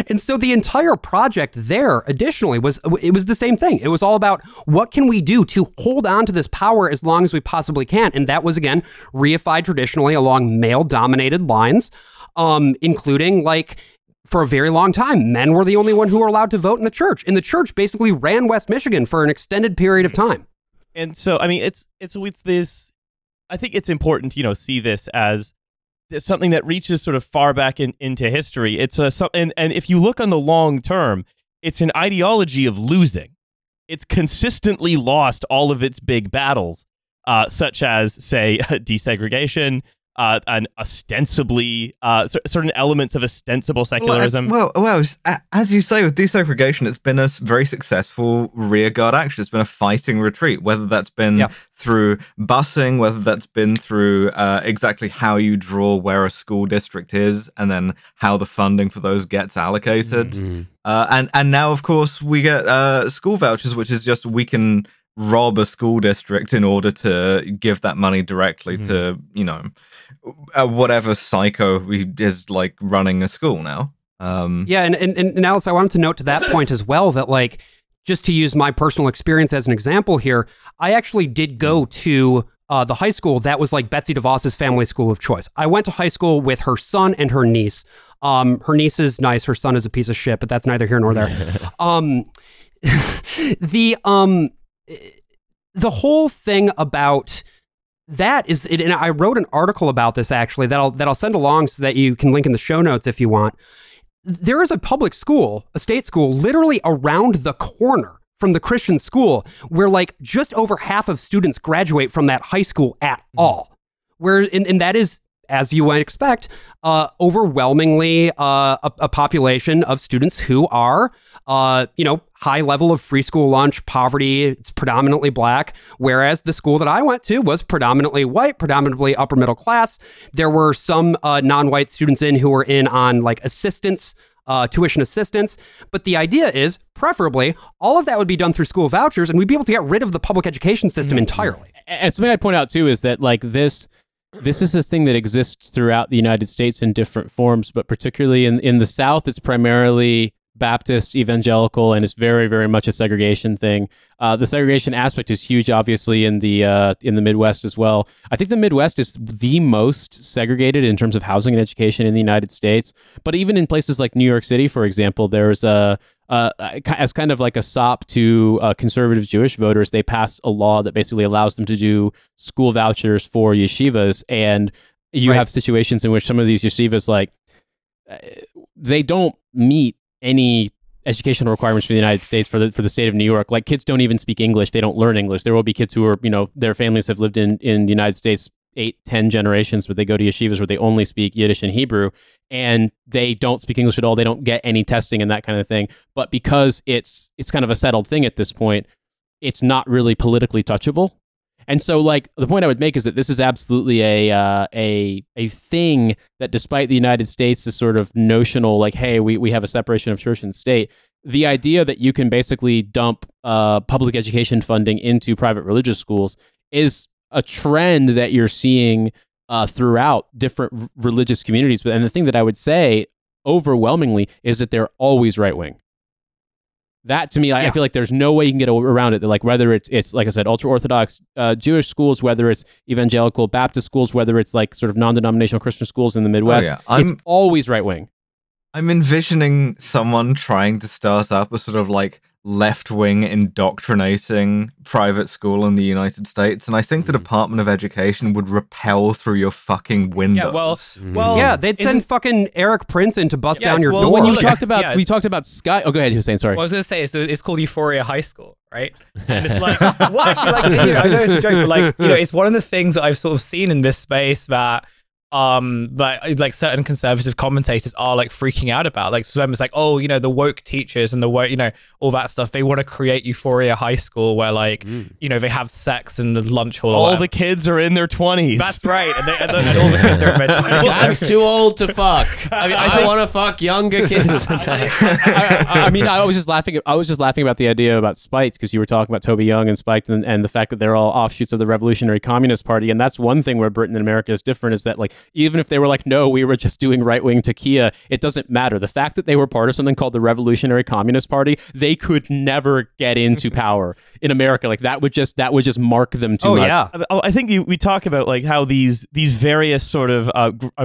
And so the entire project there, additionally, was the same thing. It was all about what can we do to hold on to this power as long as we possibly can. And that was, again, reified traditionally along male-dominated lines, including, for a very long time, men were the only one who were allowed to vote in the church. And the church basically ran West Michigan for an extended period of time. And so, I mean, it's with this, I think it's important, see this as something that reaches sort of far back into history. It's and if you look on the long term, it's an ideology of losing. It's consistently lost all of its big battles, such as, say, desegregation, and ostensibly certain elements of ostensible secularism. Well, as you say, with desegregation, it's been a very successful rearguard action. It's been a fighting retreat, whether that's been through busing, whether that's been through exactly how you draw where a school district is, and then how the funding for those gets allocated. And now, of course, we get school vouchers, which is just we can rob a school district in order to give that money directly to, whatever psycho is running a school now. And Alice, I wanted to note to that point as well that just to use my personal experience as an example here, I actually did go to the high school that was Betsy DeVos's family school of choice. I went to high school with her son and her niece. Her niece is nice. Her son is a piece of shit, but that's neither here nor there. The whole thing about that is, and I wrote an article about this actually that I'll send along so that you can link in the show notes if you want. There is a public school, a state school, literally around the corner from the Christian school where just over half of students graduate from that high school at all. And that is, as you might expect, overwhelmingly a population of students who are, high level of free school lunch, poverty. It's predominantly black, whereas the school that I went to was predominantly white, predominantly upper middle class. There were some non-white students who were in on assistance, tuition assistance. But the idea is, preferably, all of that would be done through school vouchers, and we'd be able to get rid of the public education system entirely. And something I'd point out, too, is that this is a thing that exists throughout the United States in different forms, but particularly in the South, it's primarily Baptist, evangelical, and it's very, very much a segregation thing. The segregation aspect is huge, obviously, in the Midwest as well. I think the Midwest is the most segregated in terms of housing and education in the United States. But even in places like New York City, for example, there's as kind of a sop to conservative Jewish voters, they passed a law that basically allows them to do school vouchers for yeshivas, and you have situations in which some of these yeshivas they don't meet any educational requirements for the United States for the state of New York. Kids don't even speak English. They don't learn English. There will be kids who are, their families have lived in the United States 8-10 generations, but they go to yeshivas where they only speak Yiddish and Hebrew, and they don't speak English at all. They don't get any testing and that kind of thing. But because it's kind of a settled thing at this point, it's not really politically touchable. And so, like, the point I would make is that this is absolutely a thing that, despite the United States' is sort of notional, like, hey, we have a separation of church and state. The idea that you can basically dump public education funding into private religious schools is a trend that you're seeing throughout different religious communities. And the thing that I would say overwhelmingly is that they're always right wing. That to me, I feel like there's no way you can get around it. Like whether it's like I said, ultra orthodox Jewish schools, whether it's evangelical Baptist schools, whether it's like sort of non-denominational Christian schools in the Midwest, it's always right wing. I'm envisioning someone trying to start up a sort of like left-wing indoctrinating private school in the United States, and I think the Department of Education would repel through your fucking windows. Yeah, they'd send fucking Eric Prince in to bust down your door. When you talked about, we talked about Sky. Oh, go ahead, Hussein. Sorry. What I was going to say is it's called Euphoria High School, right? And it's like, what? Like, I know it's a joke, but like, it's one of the things that I've sort of seen in this space that like certain conservative commentators are like freaking out about. Like, for them, it's like, oh, the woke teachers and the woke, all that stuff. They want to create Euphoria High School where like, they have sex in the lunch hall. All the kids are in their 20s. That's right, and all the kids are in their 20s. That's too old to fuck. I want to fuck younger kids. I was just laughing. I was just laughing about the idea about Spiked because you were talking about Toby Young and Spiked and the fact that they're all offshoots of the Revolutionary Communist Party, and that's one thing where Britain and America is different is that like. Even if they were like, no, we were just doing right-wing takia, it doesn't matter. The fact that they were part of something called the Revolutionary Communist Party, they could never get into power in America. Like that would just mark them too much. Yeah. I think we talk about like how these various sort of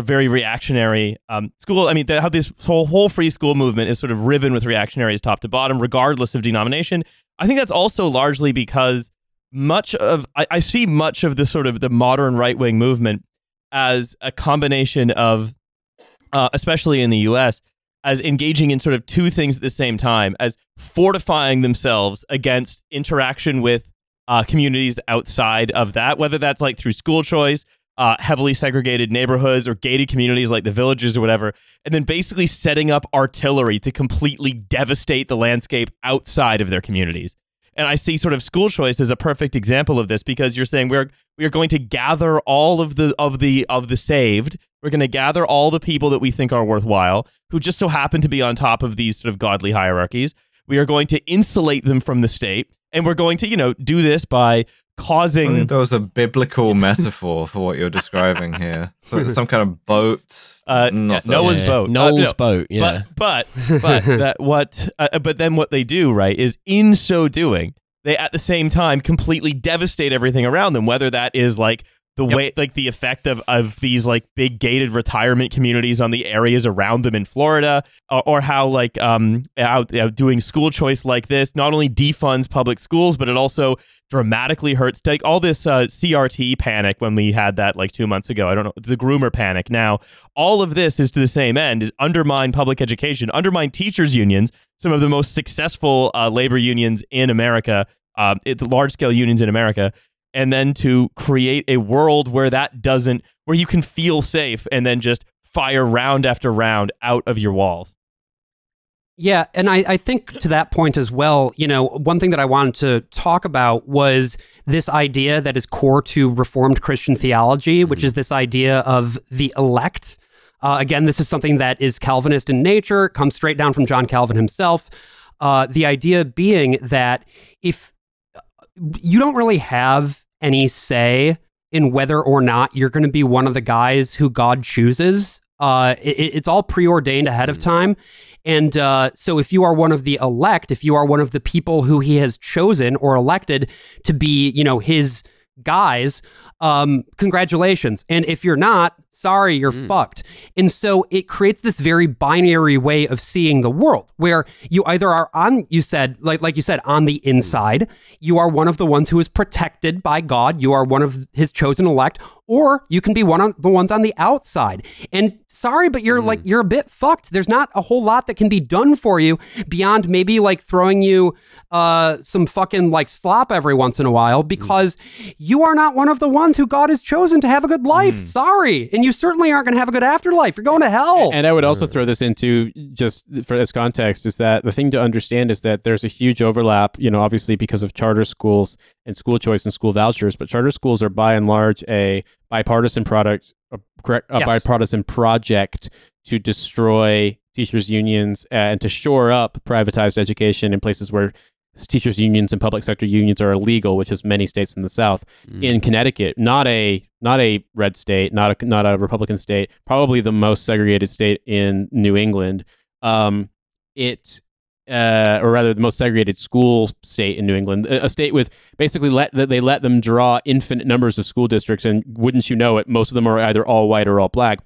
very reactionary school. I mean, how this whole free school movement is sort of riven with reactionaries top to bottom, regardless of denomination. I think that's also largely because I see much of the sort of the modern right-wing movement as a combination of, especially in the US, as engaging in sort of two things at the same time, as fortifying themselves against interaction with communities outside of that, whether that's like through school choice, heavily segregated neighborhoods or gated communities like the Villages or whatever, and then basically setting up artillery to completely devastate the landscape outside of their communities. And I see sort of school choice as a perfect example of this because you're saying we are going to gather all of the saved. We're going to gather all the people that we think are worthwhile, who just so happen to be on top of these sort of godly hierarchies. We are going to insulate them from the state, and we're going to, do this by causing. I think that was a biblical metaphor for what you're describing here. So some kind of boat. Noah's boat. Noel's boat. Yeah. But then what they do, right, is in so doing, they at the same time completely devastate everything around them. Whether that is like the way, like the effect of these like big gated retirement communities on the areas around them in Florida, or how like doing school choice like this not only defunds public schools, but it also dramatically hurts. Take all this CRT panic when we had that like 2 months ago. I don't know, the groomer panic. Now, all of this is to the same end: is undermine public education, undermine teachers' unions, some of the most successful labor unions in America, the large scale unions in America. And then to create a world where where you can feel safe and then just fire round after round out of your walls. Yeah, and I think to that point as well, one thing that I wanted to talk about was this idea that is core to Reformed Christian theology, which is this idea of the elect. Again, this is something that is Calvinist in nature, comes straight down from John Calvin himself. The idea being that if you don't really have any say in whether or not you're going to be one of the guys who God chooses. It's all preordained ahead of time. And so if you are one of the elect, if you are one of the people who he has chosen or elected to be, his guys, congratulations. And if you're not, sorry, you're fucked. And so it creates this very binary way of seeing the world where you either are on, you said, like you said, on the inside, you are one of the ones who is protected by God. You are one of his chosen elect, or you can be one of the ones on the outside. And sorry, but you're a bit fucked. There's not a whole lot that can be done for you beyond maybe like throwing you some fucking like slop every once in a while because you are not one of the ones who God has chosen to have a good life. Sorry. And then you certainly aren't going to have a good afterlife. You're going to hell. And I would also throw this into, just for this context, is that the thing to understand is that there's a huge overlap, obviously because of charter schools and school choice and school vouchers, but charter schools are by and large a bipartisan bipartisan project to destroy teachers' unions and to shore up privatized education in places where teachers' unions and public sector unions are illegal, which is many states in the South. In Connecticut, not a red state, not a Republican state, probably the most segregated state in New England. Or rather, the most segregated school state in New England, a state with basically they let them draw infinite numbers of school districts, and wouldn't you know it, most of them are either all white or all black.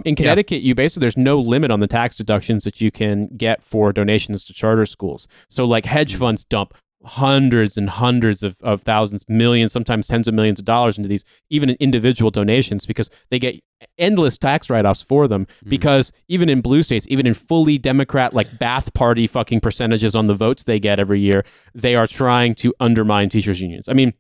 In Connecticut, there's no limit on the tax deductions that you can get for donations to charter schools. So like hedge funds dump hundreds and hundreds of thousands, millions, sometimes tens of millions of dollars into these, even in individual donations, because they get endless tax write-offs for them. Because even in blue states, even in fully Democrat, like Bath Party fucking percentages on the votes they get every year, they are trying to undermine teachers' unions. I mean,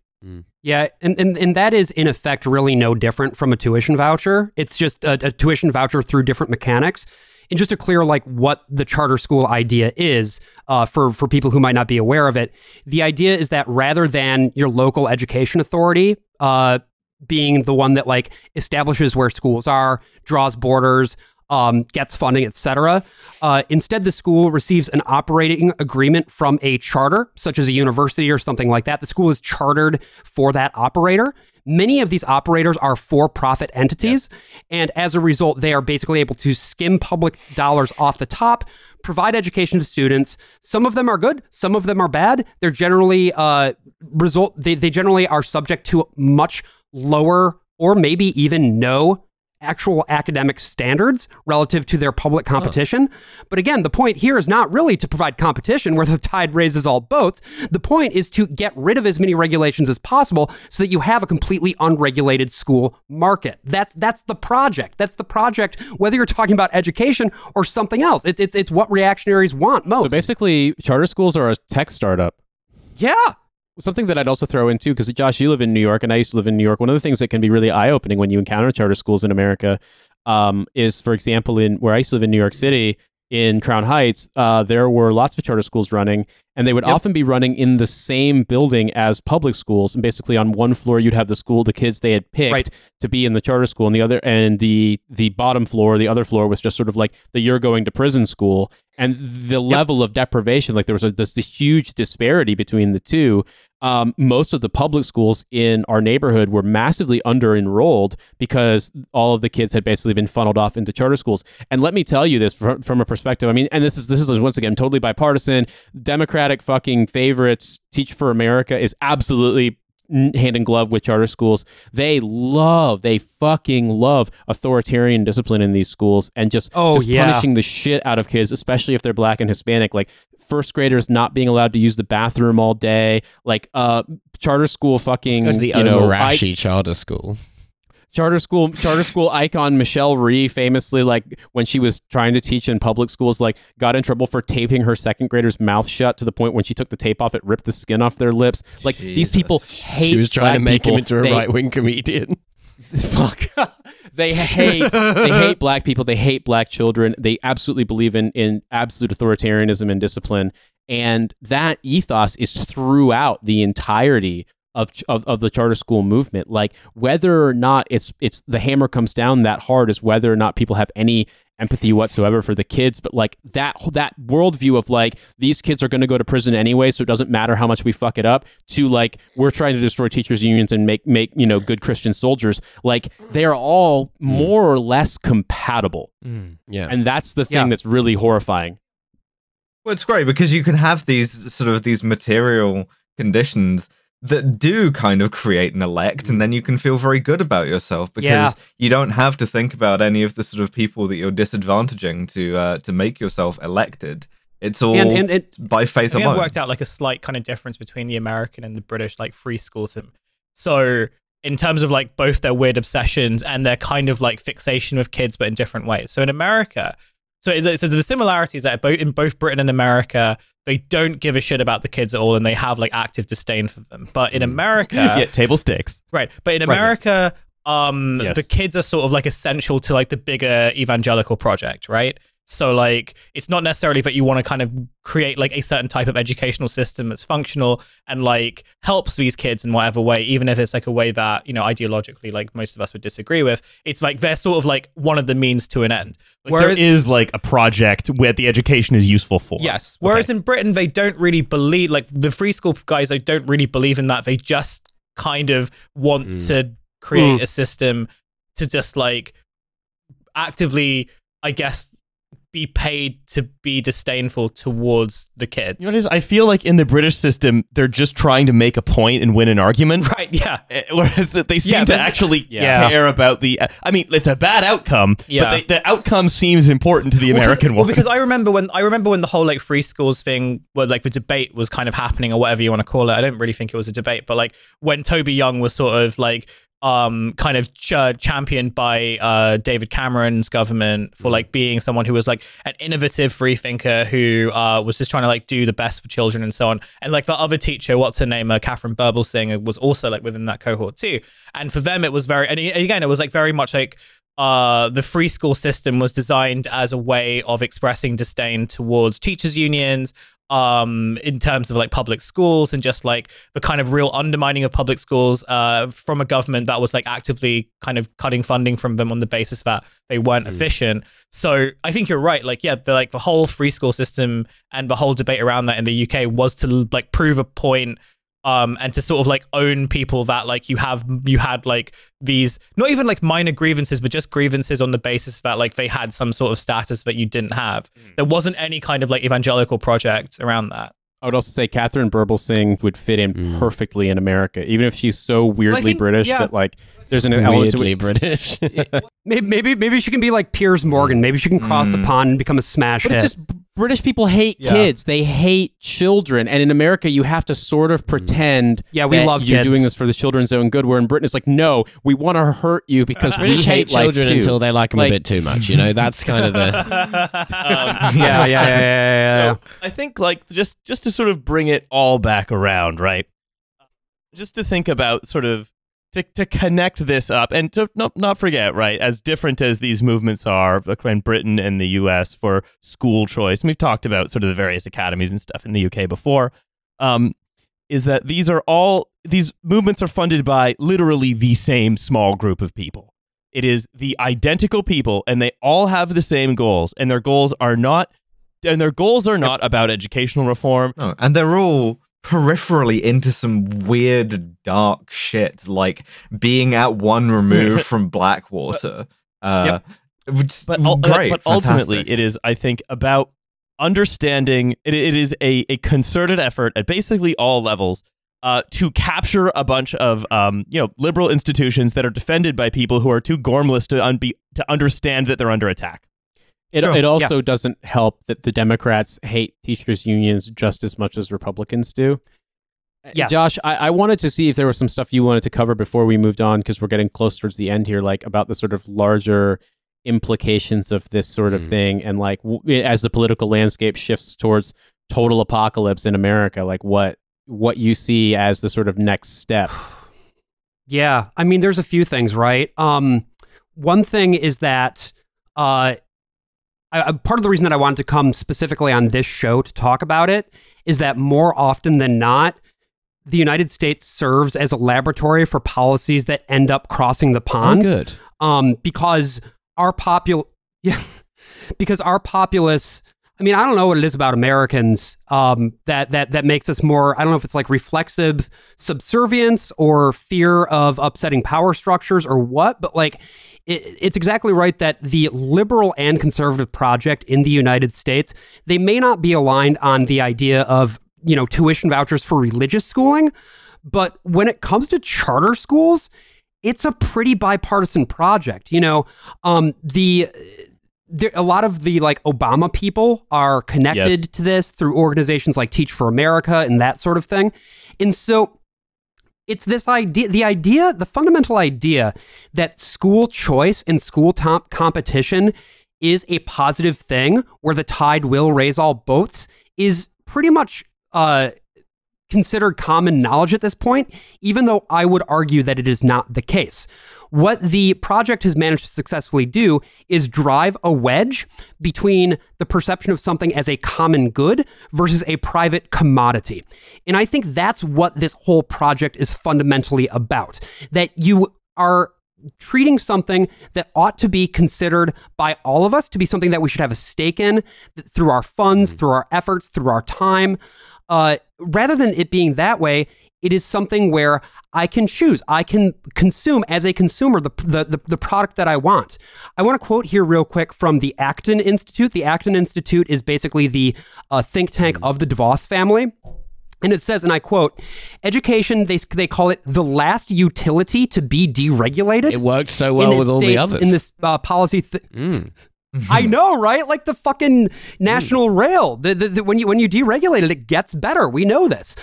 yeah, and that is in effect really no different from a tuition voucher. It's just a tuition voucher through different mechanics. And just to clear like what the charter school idea is for people who might not be aware of it, the idea is that rather than your local education authority being the one that like establishes where schools are, draws borders, gets funding, etc. Instead, the school receives an operating agreement from a charter, such as a university or something like that. The school is chartered for that operator. Many of these operators are for-profit entities, and as a result, they are basically able to skim public dollars off the top, provide education to students. Some of them are good, some of them are bad. They're generally they generally are subject to much lower or maybe even no actual academic standards relative to their public competition. But again, the point here is not really to provide competition where the tide raises all boats. The point is to get rid of as many regulations as possible so that you have a completely unregulated school market. That's the project. That's the project, whether you're talking about education or something else. It's what reactionaries want most. So basically, charter schools are a tech startup. Yeah. Something that I'd also throw in too, because Josh, you live in New York and I used to live in New York. One of the things that can be really eye-opening when you encounter charter schools in America is, for example, in where I used to live in New York City, in Crown Heights, there were lots of charter schools running, and they would often be running in the same building as public schools. And basically, on one floor, you'd have the kids they had picked to be in the charter school, and the bottom floor, the other floor, was just sort of like the you're going to prison school. And the level of deprivation, like there was this huge disparity between the two. Most of the public schools in our neighborhood were massively under-enrolled because all of the kids had basically been funneled off into charter schools. And let me tell you this from a perspective, I mean, and this is once again totally bipartisan, Democratic fucking favorites, Teach for America is absolutely hand in glove with charter schools. They fucking love authoritarian discipline in these schools and just punishing the shit out of kids, especially if they're black and Hispanic, like first graders not being allowed to use the bathroom all day, like charter school fucking, the Omarashi charter school. Charter school icon Michelle Rhee famously, like when she was trying to teach in public schools, like got in trouble for taping her second grader's mouth shut to the point when she took the tape off, it ripped the skin off their lips. Like these people hate. She was trying to make people. him into a right-wing comedian. Fuck. They hate black people. They hate black children. They absolutely believe in absolute authoritarianism and discipline. And that ethos is throughout the entirety of the charter school movement. Like whether or not it's the hammer comes down that hard is whether or not people have any empathy whatsoever for the kids. But like that worldview of like these kids are going to go to prison anyway, so it doesn't matter how much we fuck it up, to like we're trying to destroy teachers' unions and make good Christian soldiers. Like they're all more or less compatible. Yeah, and that's the thing that's really horrifying. Well, it's great because you can have these material conditions that do kind of create an elect, and then you can feel very good about yourself because you don't have to think about any of the sort of people that you're disadvantaging to make yourself elected. It's all by faith alone. I've worked out like a slight kind of difference between the American and the British like free school system. So in terms of like both their weird obsessions and their kind of like fixation with kids, but in different ways. So in America, so the similarities that in both Britain and America, they don't give a shit about the kids at all, and they have like active disdain for them. But in America, table stakes, right? But in America, the kids are sort of like essential to like the bigger evangelical project, right? So like it's not necessarily that you want to kind of create like a certain type of educational system that's functional and like helps these kids in whatever way, even if it's like a way that, you know, ideologically like most of us would disagree with. It's like they're sort of like one of the means to an end. Like whereas there is like a project where the education is useful for. Yes. Whereas in Britain, they don't really believe, like the free school guys, they don't really believe in that. They just kind of want to create a system to just like actively, I guess, be paid to be disdainful towards the kids. You know what it is? I feel like in the British system, they're just trying to make a point and win an argument. Right, yeah. Whereas that they seem to actually care about the... I mean, it's a bad outcome, but the outcome seems important to the American one. Well, because I remember when the whole like free schools thing, where like the debate was kind of happening or whatever you want to call it. I don't really think it was a debate, but like when Toby Young was sort of like kind of championed by David Cameron's government for like being someone who was like an innovative free thinker who was just trying to like do the best for children and so on. And like the other teacher, what's her name, Catherine Burblesing, was also like within that cohort too. And for them, it was very, and again, it was like very much like the free school system was designed as a way of expressing disdain towards teachers' unions, in terms of like public schools and just like the kind of real undermining of public schools from a government that was like actively kind of cutting funding from them on the basis that they weren't efficient. So I think you're right. Like, yeah, the whole free school system and the whole debate around that in the UK was to like prove a point and to sort of like own people that like you had like these not even like minor grievances, but just grievances on the basis that like they had some sort of status that you didn't have. There wasn't any kind of like evangelical project around that. I would also say Catherine Burblesing would fit in perfectly in America, even if she's so weirdly British that like there's an element weirdly British. maybe she can be like Piers Morgan. Maybe she can cross the pond and become a smash hit. It's just British people hate kids. They hate children. And in America, you have to sort of pretend we that love you're kids. doing this for the children's own good. Where in Britain, it's like, no, we want to hurt you because we hate children life too. until they like them a bit too much. You know, that's kind of the... Yeah. So I think like just to sort of bring it all back around, right? Just to think about sort of to connect this up and to not forget, right, as different as these movements are in Britain and the US for school choice, and we've talked about sort of the various academies and stuff in the UK before, is that these movements are funded by literally the same small group of people. It is the identical people, and they all have the same goals, and their goals are not about educational reform. No, and they're all peripherally into some weird dark shit, like being at one remove from Blackwater. But ultimately it is, I think, about understanding it is a concerted effort at basically all levels to capture a bunch of liberal institutions that are defended by people who are too gormless to understand that they're under attack. It also doesn't help that the Democrats hate teachers' unions just as much as Republicans do. Yes. Josh, I wanted to see if there was some stuff you wanted to cover before we moved on, because we're getting close towards the end here, like about the sort of larger implications of this sort of thing, and like as the political landscape shifts towards total apocalypse in America, like what you see as the sort of next steps. Yeah, I mean, there's a few things, right? One thing is that part of the reason that I wanted to come specifically on this show to talk about it is that more often than not, the United States serves as a laboratory for policies that end up crossing the pond. Oh, good. Because our populace, I mean, I don't know what it is about Americans that makes us more, I don't know if it's like reflexive subservience or fear of upsetting power structures or what, but like, it's exactly right that the liberal and conservative project in the United States, they may not be aligned on the idea of, tuition vouchers for religious schooling, but when it comes to charter schools, it's a pretty bipartisan project. A lot of the like Obama people are connected to this through organizations like Teach for America and that sort of thing. And so it's this idea, the fundamental idea that school choice and school competition is a positive thing where the tide will raise all boats is pretty much considered common knowledge at this point, even though I would argue that it is not the case. What the project has managed to successfully do is drive a wedge between the perception of something as a common good versus a private commodity. And I think that's what this whole project is fundamentally about. That you are treating something that ought to be considered by all of us to be something that we should have a stake in through our funds, through our efforts, through our time. Rather than it being that way, it is something where I can choose. I can consume as a consumer the product that I want. I want to quote here real quick from the Acton Institute. The Acton Institute is basically the think tank of the DeVos family. And it says, and I quote, education, they call it the last utility to be deregulated. It worked so well with all the others. In this policy I know, right? Like the fucking national rail. When you deregulate it, it gets better. We know this.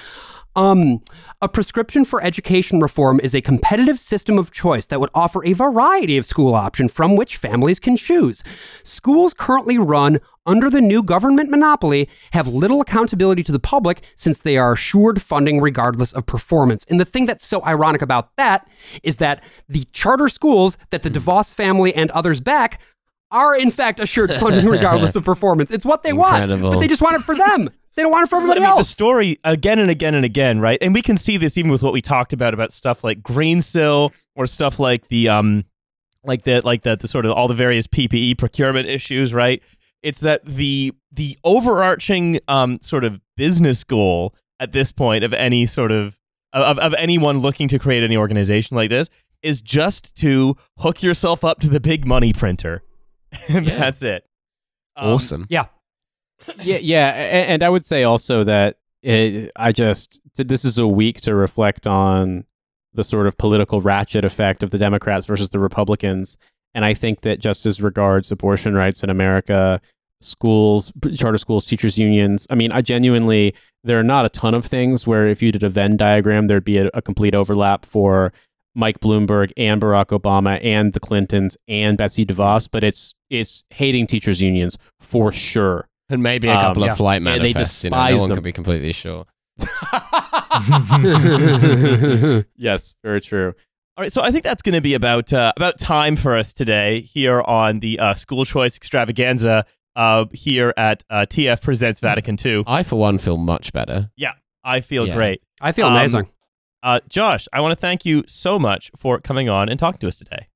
A prescription for education reform is a competitive system of choice that would offer a variety of school options from which families can choose. Schools currently run under the new government monopoly have little accountability to the public since they are assured funding regardless of performance. And the thing that's so ironic about that is that the charter schools that the DeVos family and others back are in fact assured funding regardless of performance. It's what they want, but they just want it for them. They don't want it for everybody else. The story again and again and again, right? And we can see this even with what we talked about stuff like Greensill or stuff like the sort of all the various PPE procurement issues, right? It's that the overarching sort of business goal at this point of any sort of anyone looking to create any organization like this is just to hook yourself up to the big money printer. And that's it. Awesome. Yeah. Yeah, and I would say also that this is a week to reflect on the sort of political ratchet effect of the Democrats versus the Republicans, and I think that just as regards abortion rights in America, schools, charter schools, teachers unions, I mean, there are not a ton of things where if you did a Venn diagram, there'd be a complete overlap for Mike Bloomberg and Barack Obama and the Clintons and Betsy DeVos, but it's hating teachers unions for sure. And maybe a couple of flight manifests. They no one them. can be completely sure. Yes, very true. All right, so I think that's going to be about time for us today here on the School Choice Extravaganza here at TF Presents Vatican II. I, for one, feel much better. Yeah, I feel great. I feel amazing. Josh, I want to thank you so much for coming on and talking to us today.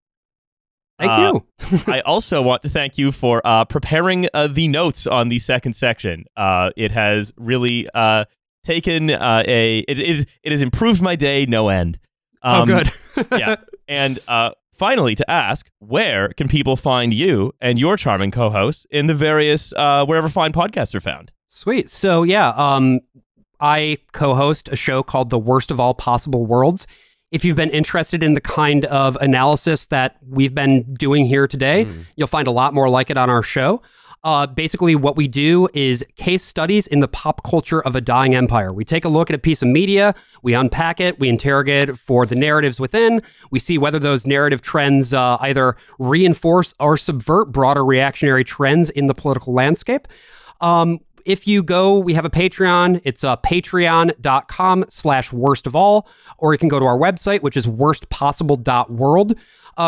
Thank you. I also want to thank you for preparing the notes on the second section. It has really taken it has improved my day no end. Good. Yeah. And finally, to ask, where can people find you and your charming co-hosts in the various wherever fine podcasts are found? Sweet. So I co-host a show called The Worst of All Possible Worlds. If you've been interested in the kind of analysis that we've been doing here today, you'll find a lot more like it on our show. Basically, what we do is case studies in the pop culture of a dying empire. We take a look at a piece of media, we unpack it, we interrogate it for the narratives within, we see whether those narrative trends either reinforce or subvert broader reactionary trends in the political landscape. If you go, we have a Patreon. It's patreon.com/worstofall, or you can go to our website, which is worstpossible.world.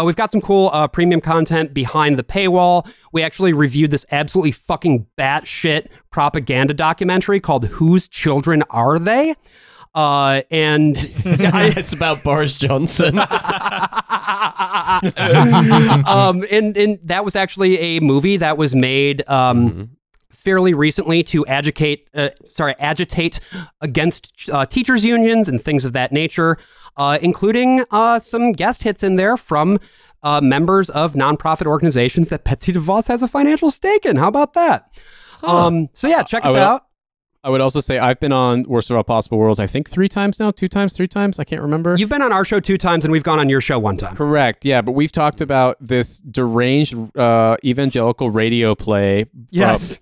We've got some cool premium content behind the paywall. We actually reviewed this absolutely fucking batshit propaganda documentary called Whose Children Are They? And it's about Boris Johnson. And that was actually a movie that was made fairly recently to agitate against teachers unions and things of that nature, including some guest hits in there from members of nonprofit organizations that Betsy DeVos has a financial stake in. How about that? Check us out. I would also say I've been on Worst of All Possible Worlds, I think 3 times now, 2 times, 3 times. I can't remember. You've been on our show 2 times and we've gone on your show 1 time. Correct. Yeah. But we've talked about this deranged evangelical radio play.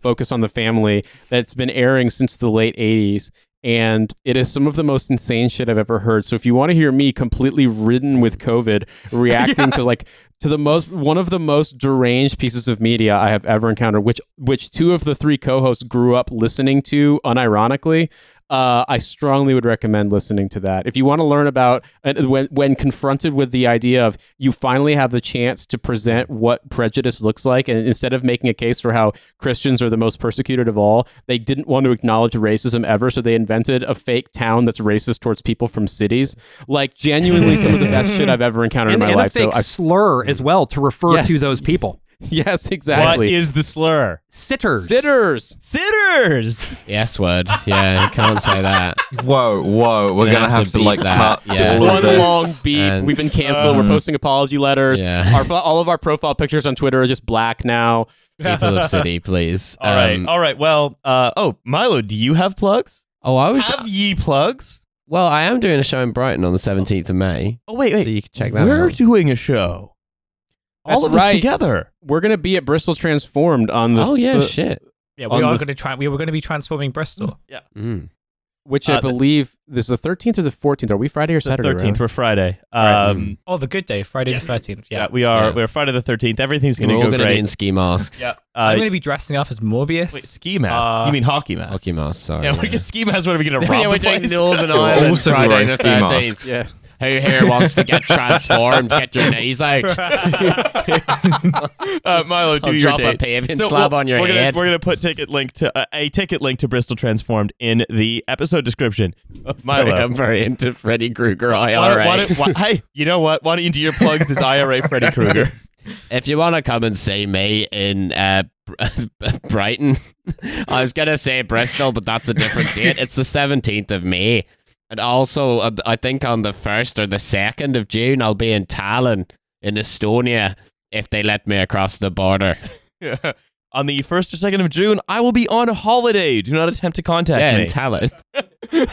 Focus on the Family that's been airing since the late 80s. And it is some of the most insane shit I've ever heard. So if you want to hear me completely ridden with COVID, reacting to one of the most deranged pieces of media I have ever encountered, which 2 of the 3 co-hosts grew up listening to unironically, I strongly would recommend listening to that. If you want to learn about when confronted with the idea of you finally have the chance to present what prejudice looks like, and instead of making a case for how Christians are the most persecuted of all, they didn't want to acknowledge racism ever, so they invented a fake town that's racist towards people from cities. Like, genuinely some of the best shit I've ever encountered in my life. And a fake slur as well to refer to those people. Yes, exactly. What is the slur? Sitters. Sitters. Sitters. Yes word. Yeah, you can't say that. Whoa. We're gonna have to beat like that. cut Yeah. all of One this. long beat. And- We've been canceled. We're posting apology letters. Yeah. All of our profile pictures on Twitter are just black now. People of City, please. All right. Well, Milo, do you have plugs? Oh, I was. Have ye plugs? Well, I am doing a show in Brighton on the 17th of May. Oh, wait. So you can check that We're out. doing a show. All That's of us right. together. We're gonna be at Bristol Transformed on the Oh, yeah, shit. Yeah, On we are the- going to we were going to be transforming Bristol. Mm. which I believe this is the 13th or the 14th. Are we Friday or The Saturday? 13th. We're Friday. Oh, the good day, Friday the 13th. Yeah. We are. Yeah. We're Friday the 13th. Everything's going We're to all go going to great. be in ski masks. Yeah. I'm going to be dressing up as Morbius. Wait, ski masks? You mean hockey masks? Hockey masks, sorry. Yeah, we're going to ski masks. What are we going to rob Yeah, we're the doing place? Northern We're Ireland also Friday wearing the ski 13th. masks. Yeah. Who here wants to get transformed? Get your knees out. Milo, do I'll your drop a date. paving slab on your we're head. We're gonna put a ticket link to Bristol Transformed in the episode description. Milo, I'm very into Freddy Krueger why IRA. hey, you know what? Why don't you do your plugs as IRA Freddy Krueger? If you want to come and see me in Brighton, I was going to say Bristol, but that's a different date. It's the 17th of May. And also, I think on the 1st or the 2nd of June, I'll be in Tallinn in Estonia if they let me across the border. On the 1st or 2nd of June, I will be on holiday. Do not attempt to contact me. In Tallinn.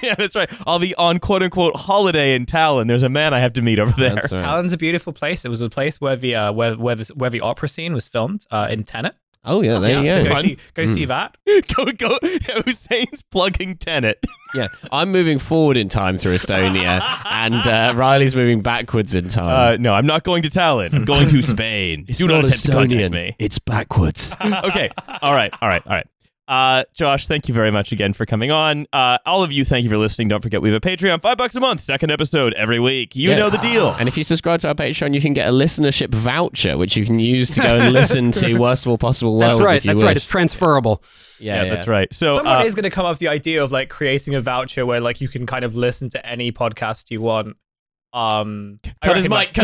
Yeah, that's right. I'll be on quote-unquote holiday in Tallinn. There's a man I have to meet over there. That's right. Tallinn's a beautiful place. It was a place where the where the opera scene was filmed in Tenet. Oh, yeah, there you So go. go see that. Go. Hussein's plugging Tenet. Yeah, I'm moving forward in time through Estonia, and Riley's moving backwards in time. No, I'm not going to Tallinn. I'm going to Spain. Do not attempt to contact me. It's backwards. Okay. All right. Josh, thank you very much again for coming on. All of you, thank you for listening. Don't forget we have a Patreon, $5 a month, second episode every week. You know the deal. And if you subscribe to our Patreon, you can get a listenership voucher, which you can use to go and listen to Worst of All Possible Worlds. That's right. If you That's wish. right. It's transferable. Yeah, that's right. So Someone is going to come up with the idea of like creating a voucher where like you can kind of listen to any podcast you want. Cut his mic.